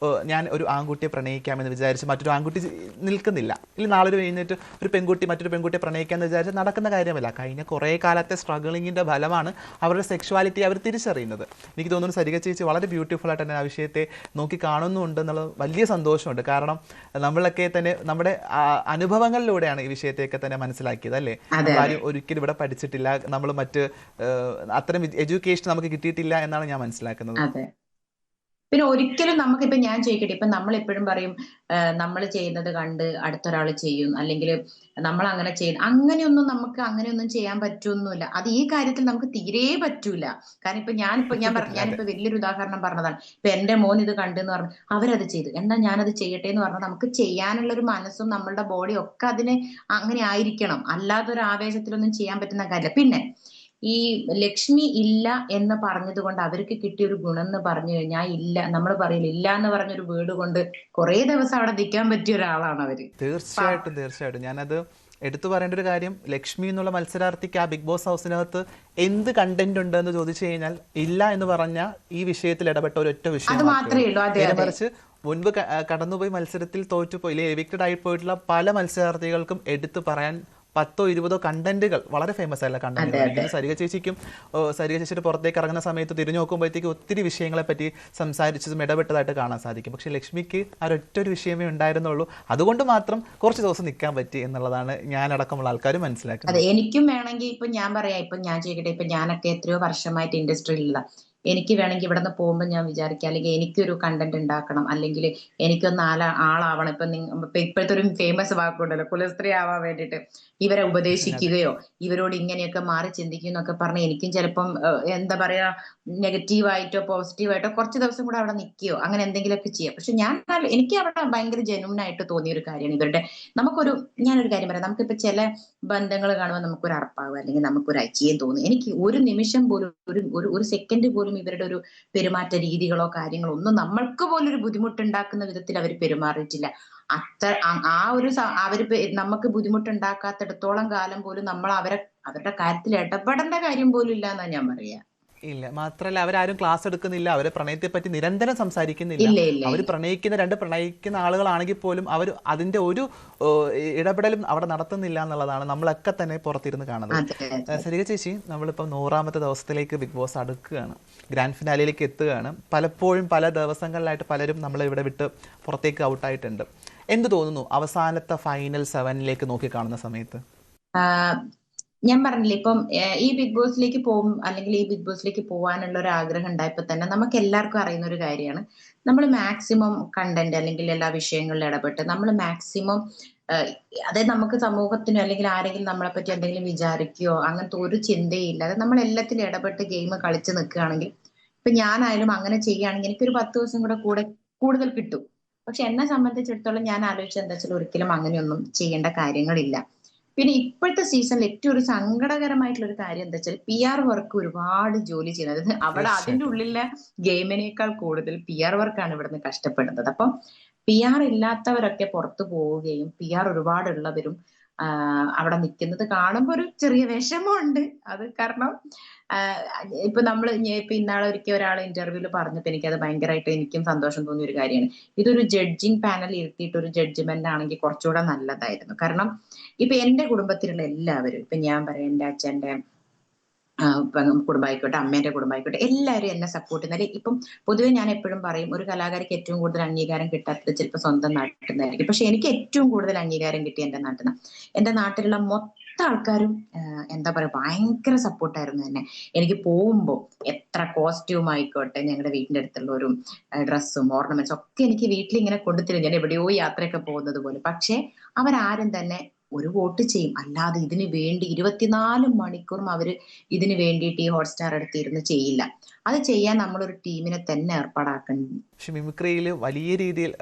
ഞാൻ ഒരു ആൺകുട്ടിയെ പ്രണയിക്കാമെന്ന് വിചാരിച്ച് മറ്റൊരു ആൺകുട്ടി നിൽക്കുന്നില്ല, ഇല്ല നാളെ ഒരു എഴുന്നേറ്റ് ഒരു പെൺകുട്ടി മറ്റൊരു പെൺകുട്ടിയെ പ്രണയിക്കാമെന്ന് വിചാരിച്ച് നടക്കുന്ന കാര്യമല്ല. കഴിഞ്ഞ കുറേ കാലത്തെ സ്ട്രഗിളിങ്ങിൻ്റെ ഫലമാണ് അവരുടെ സെക്ഷുവാലിറ്റി അവർ തിരിച്ചറിയുന്നത്. എനിക്ക് തോന്നുന്നു സരിക ചേച്ചി വളരെ ബ്യൂട്ടിഫുൾ ആയിട്ട് തന്നെ ആ വിഷയത്തെ നോക്കി കാണുന്നുണ്ട് എന്നുള്ളത് വലിയ സന്തോഷമുണ്ട്. കാരണം നമ്മളൊക്കെ തന്നെ നമ്മുടെ അനുഭവങ്ങളിലൂടെയാണ് ഈ വിഷയത്തെയൊക്കെ തന്നെ മനസ്സിലാക്കിയത്, അല്ലേ? നമ്മളാരും ഒരിക്കലും ഇവിടെ പഠിച്ചിട്ടില്ല, നമ്മൾ മറ്റ് അത്തരം എഡ്യൂക്കേഷൻ നമുക്ക് കിട്ടിയിട്ടില്ല എന്നാണ് ഞാൻ മനസ്സിലാക്കുന്നത്. അതെ. പിന്നെ ഒരിക്കലും നമുക്കിപ്പൊ ഞാൻ ചോദിക്കട്ടെ, ഇപ്പൊ നമ്മൾ എപ്പോഴും പറയും നമ്മൾ ചെയ്യുന്നത് കണ്ട് അടുത്തൊരാൾ ചെയ്യും അല്ലെങ്കിൽ നമ്മൾ അങ്ങനെ ചെയ്യും, അങ്ങനെയൊന്നും നമുക്ക് അങ്ങനെയൊന്നും ചെയ്യാൻ പറ്റുമൊന്നുമില്ല. അത് ഈ കാര്യത്തിൽ നമുക്ക് തീരെ പറ്റൂല. കാരണം പറ്റില്ല. അതെ. ഞാനിപ്പോ വലിയൊരു ഉദാഹരണം പറഞ്ഞതാണ്. ഇപ്പൊ എന്റെ മോൻ ഇത് കണ്ടെന്ന് പറഞ്ഞു അവരത് ചെയ്തു, എന്നാ ഞാനത് ചെയ്യട്ടെ എന്ന് പറഞ്ഞാൽ നമുക്ക് ചെയ്യാനുള്ള ഒരു മനസ്സും നമ്മളുടെ ബോഡിയും ഒക്കെ അതിന് അങ്ങനെ ആയിരിക്കണം. അല്ലാതെ ഒരു ആവേശത്തിലൊന്നും ചെയ്യാൻ പറ്റുന്ന കാര്യമില്ല. പിന്നെ ഈ ലക്ഷ്മി ഇല്ല എന്ന് പറഞ്ഞത് കൊണ്ട് അവർക്ക് കിട്ടിയ ഒരു ഗുണം എന്ന് പറഞ്ഞു കഴിഞ്ഞാൽ, ഇല്ല നമ്മൾ പറയില്ല ഇല്ല എന്ന് പറഞ്ഞൊരു വീട് കൊണ്ട് കുറെ ദിവസം അവിടെ നിൽക്കാൻ പറ്റിയ ഒരാളാണ് അവര്. തീർച്ചയായിട്ടും തീർച്ചയായിട്ടും ഞാനത് എടുത്തു പറയേണ്ട ഒരു കാര്യം, ലക്ഷ്മി എന്നുള്ള മത്സരാർത്ഥിക്ക് ആ ബിഗ് ബോസ് ഹൗസിനകത്ത് എന്ത് കണ്ടന്റ് ഉണ്ട് എന്ന് ചോദിച്ചു കഴിഞ്ഞാൽ ഇല്ല എന്ന് പറഞ്ഞ ഈ വിഷയത്തിൽ ഇടപെട്ട ഒരൊറ്റ അത് വിഷയം മാത്രമേ ഉള്ളൂ. അതെ നേരെ അതെ മറിച്ച് മുൻപ് കടന്നുപോയി മത്സരത്തിൽ തോറ്റുപോയി അല്ലെങ്കിൽ എവിക്റ്റഡ് ആയി പോയിട്ടുള്ള പല മത്സരാർത്ഥികൾക്കും എടുത്തു പറയാൻ 10-20 കണ്ടന്റുകൾ വളരെ ഫേമസ് ആയിട്ടുള്ള കണ്ടന്റുകൾ. അതെ എനിക്ക് സരിക ചേച്ചിക്കും സരിക ചേച്ചിയുടെ പുറത്തേക്ക് ഇറങ്ങുന്ന സമയത്ത് തിരിഞ്ഞു നോക്കുമ്പോഴത്തേക്ക് ഒത്തിരി വിഷയങ്ങളെ പറ്റി സംസാരിച്ചതും ഇടപെട്ടതായിട്ട് കാണാൻ സാധിക്കും. പക്ഷേ ലക്ഷ്മിക്ക് ആ ഒറ്റൊരു വിഷയമേ ഉണ്ടായിരുന്നുള്ളൂ, അതുകൊണ്ട് മാത്രം കുറച്ച് ദിവസം നിൽക്കാൻ പറ്റി എന്നുള്ളതാണ് ഞാനടക്കമുള്ള ആൾക്കാർ അതെ. മനസ്സിലാക്കുന്നത്. എനിക്കും വേണമെങ്കിൽ ഇപ്പൊ ഞാൻ പറയാം, ഇപ്പൊ ഞാൻ ചെയ്യട്ടെ, ഇപ്പൊ ഞാനൊക്കെ എത്രയോ വർഷമായിട്ട് ഇൻഡസ്ട്രിയിലുള്ള എനിക്ക് വേണമെങ്കിൽ ഇവിടെ നിന്ന് പോകുമ്പോൾ ഞാൻ വിചാരിക്കാം അല്ലെങ്കിൽ എനിക്കൊരു കണ്ടന്റ് ഉണ്ടാക്കണം അല്ലെങ്കിൽ എനിക്കൊന്ന് ആളാവണം. ഇപ്പൊ ഇപ്പോഴത്തെ ഒരു ഫേമസ് വാക്കുണ്ടല്ലോ കുലസ്ത്രീ ആവാൻ വേണ്ടിയിട്ട് ഇവരെ അതെ. ഉപദേശിക്കുകയോ ഇവരോട് ഇങ്ങനെയൊക്കെ മാറി ചിന്തിക്കും എന്നൊക്കെ പറഞ്ഞ് എനിക്കും ചിലപ്പം എന്താ പറയാ നെഗറ്റീവായിട്ടോ പോസിറ്റീവായിട്ടോ കുറച്ച് ദിവസം കൂടെ അവിടെ നിൽക്കുകയോ അങ്ങനെ എന്തെങ്കിലുമൊക്കെ ചെയ്യാം. പക്ഷെ എനിക്ക് അവിടെ ഭയങ്കര ജെന്യൂൻ ആയിട്ട് തോന്നിയ ഒരു കാര്യമാണ് ഇവരുടെ ഞാനൊരു കാര്യം പറയാം, നമുക്കിപ്പോ ചില ബന്ധങ്ങൾ കാണുമ്പോൾ നമുക്കൊരു അറപ്പാകും അല്ലെങ്കിൽ നമുക്കൊരു അച്ചിയം തോന്നും. എനിക്ക് ഒരു നിമിഷം പോലും ഒരു സെക്കൻഡ് പോലും ഇവരുടെ ഒരു പെരുമാറ്റ രീതികളോ കാര്യങ്ങളോ ഒന്നും നമ്മൾക്ക് പോലും ഒരു ബുദ്ധിമുട്ടുണ്ടാക്കുന്ന വിധത്തിൽ അവർ പെരുമാറിയിട്ടില്ല. ആ ഒരു നമുക്ക് ബുദ്ധിമുട്ടുണ്ടാക്കാത്തിടത്തോളം കാലം പോലും നമ്മൾ അവരുടെ കാര്യത്തിൽ ഇടപെടേണ്ട കാര്യം പോലും ഇല്ല എന്നാ ഞാൻ പറയാ. ഇല്ല, മാത്രമല്ല അവരാരും ക്ലാസ് എടുക്കുന്നില്ല, അവരെ പ്രണയത്തെ പറ്റി നിരന്തരം സംസാരിക്കുന്നില്ല. ഇല്ല ഇല്ല അവർ ഇല്ല. പ്രണയിക്കുന്ന ആളുകളാണെങ്കിൽ പോലും അവർ അതിൻ്റെ ഒരു ഇടപെടലും അവിടെ നടത്തുന്നില്ല എന്നുള്ളതാണ് നമ്മളൊക്കെ തന്നെ പുറത്തിരുന്ന് കാണുന്നത്. അതെ അതെ സരിക ചേച്ചി, നമ്മളിപ്പം 100ാമത്തെ ദിവസത്തിലേക്ക് ബിഗ് ബോസ് അടുക്കുകയാണ്, ഗ്രാൻഡ് ഫിനാലിലേക്ക് എത്തുകയാണ്. പലപ്പോഴും പല ദിവസങ്ങളിലായിട്ട് പലരും നമ്മളെ ഇവിടെ വിട്ട് പുറത്തേക്ക് ഔട്ടായിട്ടുണ്ട്. എന്ത് തോന്നുന്നു അവസാനത്തെ ഫൈനൽ 7ലേക്ക് നോക്കി കാണുന്ന സമയത്ത്? ഞാൻ പറഞ്ഞില്ലേ ഇപ്പം ഈ ബിഗ് ബോസിലേക്ക് പോകും അല്ലെങ്കിൽ ഈ ബിഗ് ബോസിലേക്ക് പോകാനുള്ള ഒരു ആഗ്രഹം ഉണ്ടായപ്പോ തന്നെ നമുക്ക് എല്ലാവർക്കും അറിയുന്ന ഒരു കാര്യമാണ്, നമ്മൾ മാക്സിമം കണ്ടന്റ് അല്ലെങ്കിൽ എല്ലാ വിഷയങ്ങളിലും ഇടപെട്ട് നമ്മൾ മാക്സിമം ഏഹ് അതായത് നമുക്ക് സമൂഹത്തിനോ അല്ലെങ്കിൽ ആരെങ്കിലും നമ്മളെ പറ്റി എന്തെങ്കിലും വിചാരിക്കുകയോ അങ്ങനത്തെ ഒരു ചിന്തയില്ല. അത് നമ്മൾ എല്ലാത്തിലും ഇടപെട്ട് ഗെയിം കളിച്ച് നിൽക്കുകയാണെങ്കിൽ, ഇപ്പൊ ഞാനായാലും അങ്ങനെ ചെയ്യുകയാണെങ്കിൽ എനിക്കൊരു 10 ദിവസം കൂടെ കൂടുതൽ കിട്ടും. പക്ഷെ എന്നെ സംബന്ധിച്ചിടത്തോളം ഞാൻ ആലോചിച്ചത് എന്താ വെച്ചാൽ ഒരിക്കലും അങ്ങനെയൊന്നും ചെയ്യേണ്ട കാര്യങ്ങളില്ല. പിന്നെ ഇപ്പോഴത്തെ സീസണിൽ ഏറ്റവും ഒരു സങ്കടകരമായിട്ടുള്ള ഒരു കാര്യം എന്താ വെച്ചാൽ PR വർക്ക് ഒരുപാട് ജോലി ചെയ്യുന്നത്. അതായത് അവിടെ അതിന്റെ തീർച്ചയായിട്ടും. ഉള്ളിലെ ഗെയിമിനേക്കാൾ കൂടുതൽ PR വർക്കാണ് ഇവിടുന്ന് കഷ്ടപ്പെടുന്നത്. അപ്പം PR ഇല്ലാത്തവരൊക്കെ പുറത്തു പോവുകയും PR ഒരുപാടുള്ളവരും അവിടെ നിൽക്കുന്നത് കാണുമ്പോൾ ഒരു ചെറിയ വിഷമമുണ്ട്. അത് കാരണം ഇപ്പൊ ഇപ്പൊ ഇന്നാളെ ഒരിക്കൽ ഒരാൾ ഇന്റർവ്യൂല് പറഞ്ഞപ്പോ എനിക്കത് ഭയങ്കരമായിട്ട് എനിക്കും സന്തോഷം തോന്നിയ ഒരു കാര്യമാണ്. ഇതൊരു ജഡ്ജിങ് പാനൽ ഇരുത്തിയിട്ട് ഒരു ജഡ്ജ്മെന്റ് ആണെങ്കിൽ കുറച്ചുകൂടെ നല്ലതായിരുന്നു. കാരണം ഇപ്പൊ എന്റെ കുടുംബത്തിലുള്ള എല്ലാവരും, ഇപ്പൊ ഞാൻ പറയാം എന്റെ അച്ഛന്റെ കുടുംബമായിക്കോട്ടെ, അമ്മേന്റെ കുടുംബമായിക്കോട്ടെ, എല്ലാവരും എന്നെ സപ്പോർട്ട് ചെയ്യുന്നത്. ഇപ്പം പൊതുവെ ഞാൻ എപ്പോഴും പറയും, ഒരു കലാകാരിക്ക് ഏറ്റവും കൂടുതൽ അംഗീകാരം കിട്ടാത്തത് ചിലപ്പോൾ സ്വന്തം നാട്ടിൽ നിന്നായിരിക്കും. പക്ഷെ എനിക്ക് ഏറ്റവും കൂടുതൽ അംഗീകാരം കിട്ടിയ എന്റെ നാട്ടിൽ നിന്ന്. എന്റെ നാട്ടിലുള്ള മൊത്തം ആൾക്കാരും എന്താ പറയാ ഭയങ്കര സപ്പോർട്ടായിരുന്നു എന്നെ. എനിക്ക് പോകുമ്പോൾ എത്ര കോസ്റ്റ്യൂം ആയിക്കോട്ടെ, ഞങ്ങളുടെ വീടിന്റെ അടുത്തുള്ളവരും ഡ്രസ്സും ഓർണമെന്റ്സും ഒക്കെ എനിക്ക് വീട്ടിൽ ഇങ്ങനെ കൊണ്ടുതരും, ഞാൻ എവിടെയോ യാത്രയൊക്കെ പോകുന്നത് പോലെ. പക്ഷെ അവരാരും തന്നെ ഒരു വോട്ട് ചെയ്യും, അല്ലാതെ ഇതിനു വേണ്ടി 24 മണിക്കൂറും അവര് ഇതിന് വേണ്ടിയിട്ട് ഈ ഹോട്ട്സ്റ്റാർ എടുത്തിരുന്ന് ചെയ്യില്ല. അത് ചെയ്യാൻ നമ്മളൊരു ടീമിനെ തന്നെ ഏർപ്പാടാക്കണം. പക്ഷെ മിമിക്രിയിൽ വലിയ രീതിയിൽ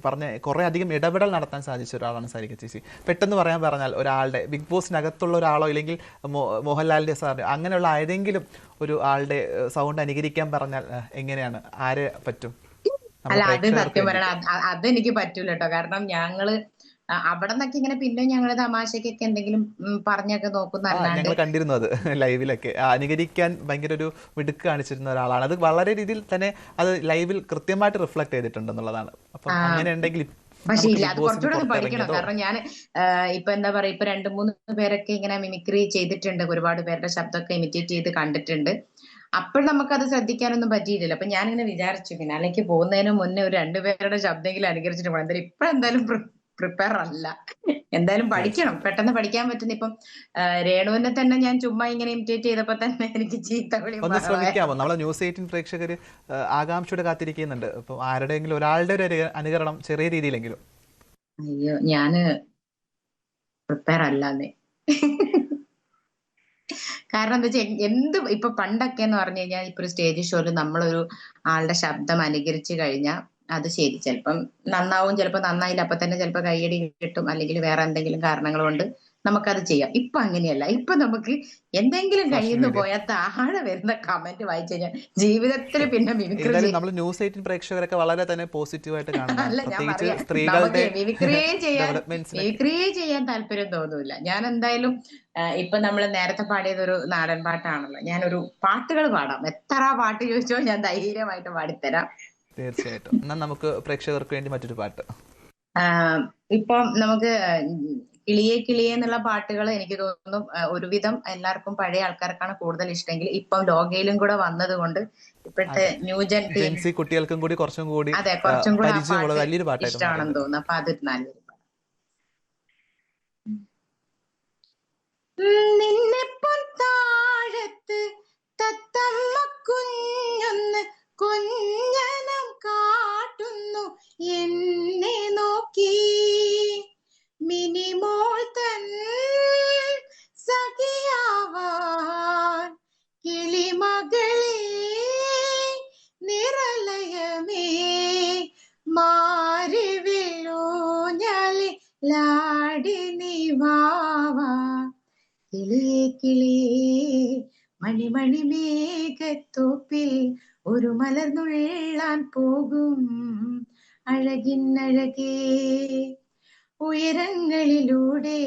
പറഞ്ഞ കുറേ അധികം ഇടപെടൽ നടത്താൻ സാധിച്ച ഒരാളാണ് സാരിക ചേച്ചി. പെട്ടെന്ന് പറഞ്ഞാൽ ഒരാളുടെ ബിഗ് ബോസിനകത്തുള്ള ഒരാളോ ഇല്ലെങ്കിൽ മോഹൻലാലിൻ്റെ സാർ അങ്ങനെയുള്ള ഏതെങ്കിലും ഒരു ആളുടെ സൗണ്ട് അനുകരിക്കാൻ പറഞ്ഞാൽ എങ്ങനെയാണ്, ആരെ പറ്റും? അല്ല, നമ്മുടെ അത് പ്രേക്ഷകർക്ക് സത്യം വേണ്ടിയിട്ട്. പറയണം, അതെനിക്ക് പറ്റൂല കേട്ടോ. കാരണം ഞങ്ങള് അവിടെ നിന്നൊക്കെ ഇങ്ങനെ പിന്നെ ഞങ്ങള് തമാശക്കൊക്കെ എന്തെങ്കിലും പറഞ്ഞൊക്കെ നോക്കുന്നല്ലാണ്ട്. ഞങ്ങൾ കണ്ടിരുന്നു അത് ലൈവിലൊക്കെ. അനുകരിക്കാൻ ഭയങ്കര ഒരു മിടുക്ക് കാണിച്ചിരുന്ന ഒരാളാണ്. അത് വളരെ രീതിയിൽ തന്നെ അത് ലൈവിൽ കൃത്യമായിട്ട് റിഫ്ലക്ട് ചെയ്തിട്ടുണ്ടെന്നുള്ളതാണ്. അപ്പം അങ്ങനെ ഉണ്ടെങ്കിൽ പക്ഷെ നമുക്ക് ഇല്ല, ബിഗ് അത് ബോസിന് കുറച്ചുകൂടെ ഒന്ന് പഠിക്കണം. പുറത്തിറങ്ങിയതോ. കാരണം ഞാൻ ഇപ്പൊ എന്താ പറയാ, ഇപ്പൊ 2-3 പേരൊക്കെ ഇങ്ങനെ മിമിക്രി ചെയ്തിട്ടുണ്ട്, ഒരുപാട് പേരുടെ ശബ്ദമൊക്കെ ഇമിറ്റേറ്റ് ചെയ്ത് കണ്ടിട്ടുണ്ട്. അപ്പോൾ നമുക്കത് ശ്രദ്ധിക്കാനൊന്നും പറ്റിയിട്ടില്ല. അപ്പൊ ഞാനിങ്ങനെ വിചാരിച്ചു ഫിനാലേക്ക് പോകുന്നതിന് മുന്നേ ഒരു 2 പേരുടെ ശബ്ദമെങ്കിലും അനുകരിച്ചിട്ട് പോകണം. എന്തായാലും ഇപ്പൊ എന്തായാലും പ്രിപ്പയർ അല്ല. എന്തായാലും പഠിക്കണം, തീർച്ചയായിട്ടും. പെട്ടെന്ന് പഠിക്കാൻ പറ്റുന്ന. ഇപ്പം രേണുവിനെ തന്നെ ഞാൻ ചുമ്മാ ഇങ്ങനെ ഇമിറ്റേറ്റ് ചെയ്തപ്പോ തന്നെ എനിക്ക് ചീത്ത വിളിയും ഒന്ന് ശ്രമിക്കാമോ? ബഹളമായിരുന്നു. നമ്മളെ ന്യൂസ് 18 പ്രേക്ഷകർ ആകാംക്ഷയോടെ കാത്തിരിക്കുന്നുണ്ട്. അപ്പോൾ ആരുടെയെങ്കിലും ഒരാളുടെ ഒരു അനുകരണം ചെറിയ രീതിയിലെങ്കിലും. അയ്യോ, ഞാന് പ്രിപ്പയർ അല്ലാന്നേ. കാരണം എന്താ വെച്ചാൽ എന്ത് ഇപ്പൊ പണ്ടൊക്കെ എന്ന് പറഞ്ഞു കഴിഞ്ഞാൽ ഇപ്പൊ ഒരു സ്റ്റേജ് ഷോയിൽ നമ്മളൊരു ആളുടെ ശബ്ദം അനുകരിച്ചു കഴിഞ്ഞാൽ അത് ശരി, ചിലപ്പം നന്നാവും, ചിലപ്പോൾ നന്നായില്ല, അപ്പൊ തന്നെ ചിലപ്പോൾ കയ്യടി കിട്ടും, അല്ലെങ്കിൽ വേറെ എന്തെങ്കിലും കാരണങ്ങൾ കൊണ്ട് നമുക്കത് ചെയ്യാം. ഇപ്പൊ അങ്ങനെയല്ല. ഇപ്പൊ നമുക്ക് എന്തെങ്കിലും കയ്യിൽ സോഷ്യൽ നിന്ന് മീഡിയ. പോയാൽ താഴെ വരുന്ന കമന്റ് വായിച്ചു കഴിഞ്ഞാൽ ജീവിതത്തിൽ പിന്നെ മിമിക്രി എന്തായാലും ചെയ്യും. നമ്മൾ ന്യൂസ് 18 പ്രേക്ഷകരൊക്കെ വളരെ തന്നെ പോസിറ്റീവായിട്ട് കാണുന്നതാണ്. അല്ല, ഞാൻ പ്രത്യേകിച്ച് പറയാം, നമുക്ക് സ്ത്രീകളുടെ ഡെവലപ്മെന്റ്സിനൊക്കെ. മിമിക്രിയേ ചെയ്യാൻ താല്പര്യം തോന്നൂല. ഞാൻ എന്തായാലും ഇപ്പൊ നമ്മൾ നേരത്തെ പാടിയത് ഒരു നാടൻ പാട്ടാണല്ലോ. ഞാനൊരു പാട്ടുകൾ പാടാം, എത്ര പാട്ട് ചോദിച്ചോ ഞാൻ ധൈര്യമായിട്ട് പാടിത്തരാം. തീർച്ചയായിട്ടും. എന്നാൽ നമുക്ക് പ്രേക്ഷകർക്ക് വേണ്ടി മറ്റൊരു പാട്ട്. ഇപ്പം നമുക്ക് കിളിയേ കിളിയേ എന്നുള്ള പാട്ടുകൾ എനിക്ക് തോന്നുന്നു ഒരുവിധം എല്ലാവർക്കും പഴയ ആൾക്കാർക്കാണ് കൂടുതൽ ഇഷ്ടമെങ്കിൽ ഇപ്പം ലോകയിലും കൂടെ വന്നത് കൊണ്ട് ഇപ്പോഴത്തെ അതെ. ന്യൂജൻ ജെൻസി കുട്ടികൾക്കും കൂടി കുറച്ചും കൂടി അതെ കുറച്ചും കൂടെ ആ പരിചയമുള്ള പാട്ട് വലിയൊരു പാട്ടായിട്ട് ഇഷ്ടമാണെന്ന് മാറിയത്. തോന്നുന്നു. അപ്പൊ അതൊരു നല്ലൊരു പാട്ട്. നിന്നെ പൊൻതാഴത്ത് തത്തമ്മ കുഞ്ഞൊന്ന് കുഞ്ഞനം കാട്ടുന്നു എന്നെ നോക്കി, മിനിമോൾ തൻ സഖിയാവാൻ കിളിമകളെ നിറലയമേ മാറിവില്ലൂഞ്ഞാലി ലാടി നീ വാവാ, കിളിയേ കിളിയേ മണിമണി മേഘത്തോപ്പിൽ ഒരു മലർന്നുള്ളാൻ പോകും അഴകിന്നഴകേ, ഉയരങ്ങളിലൂടെ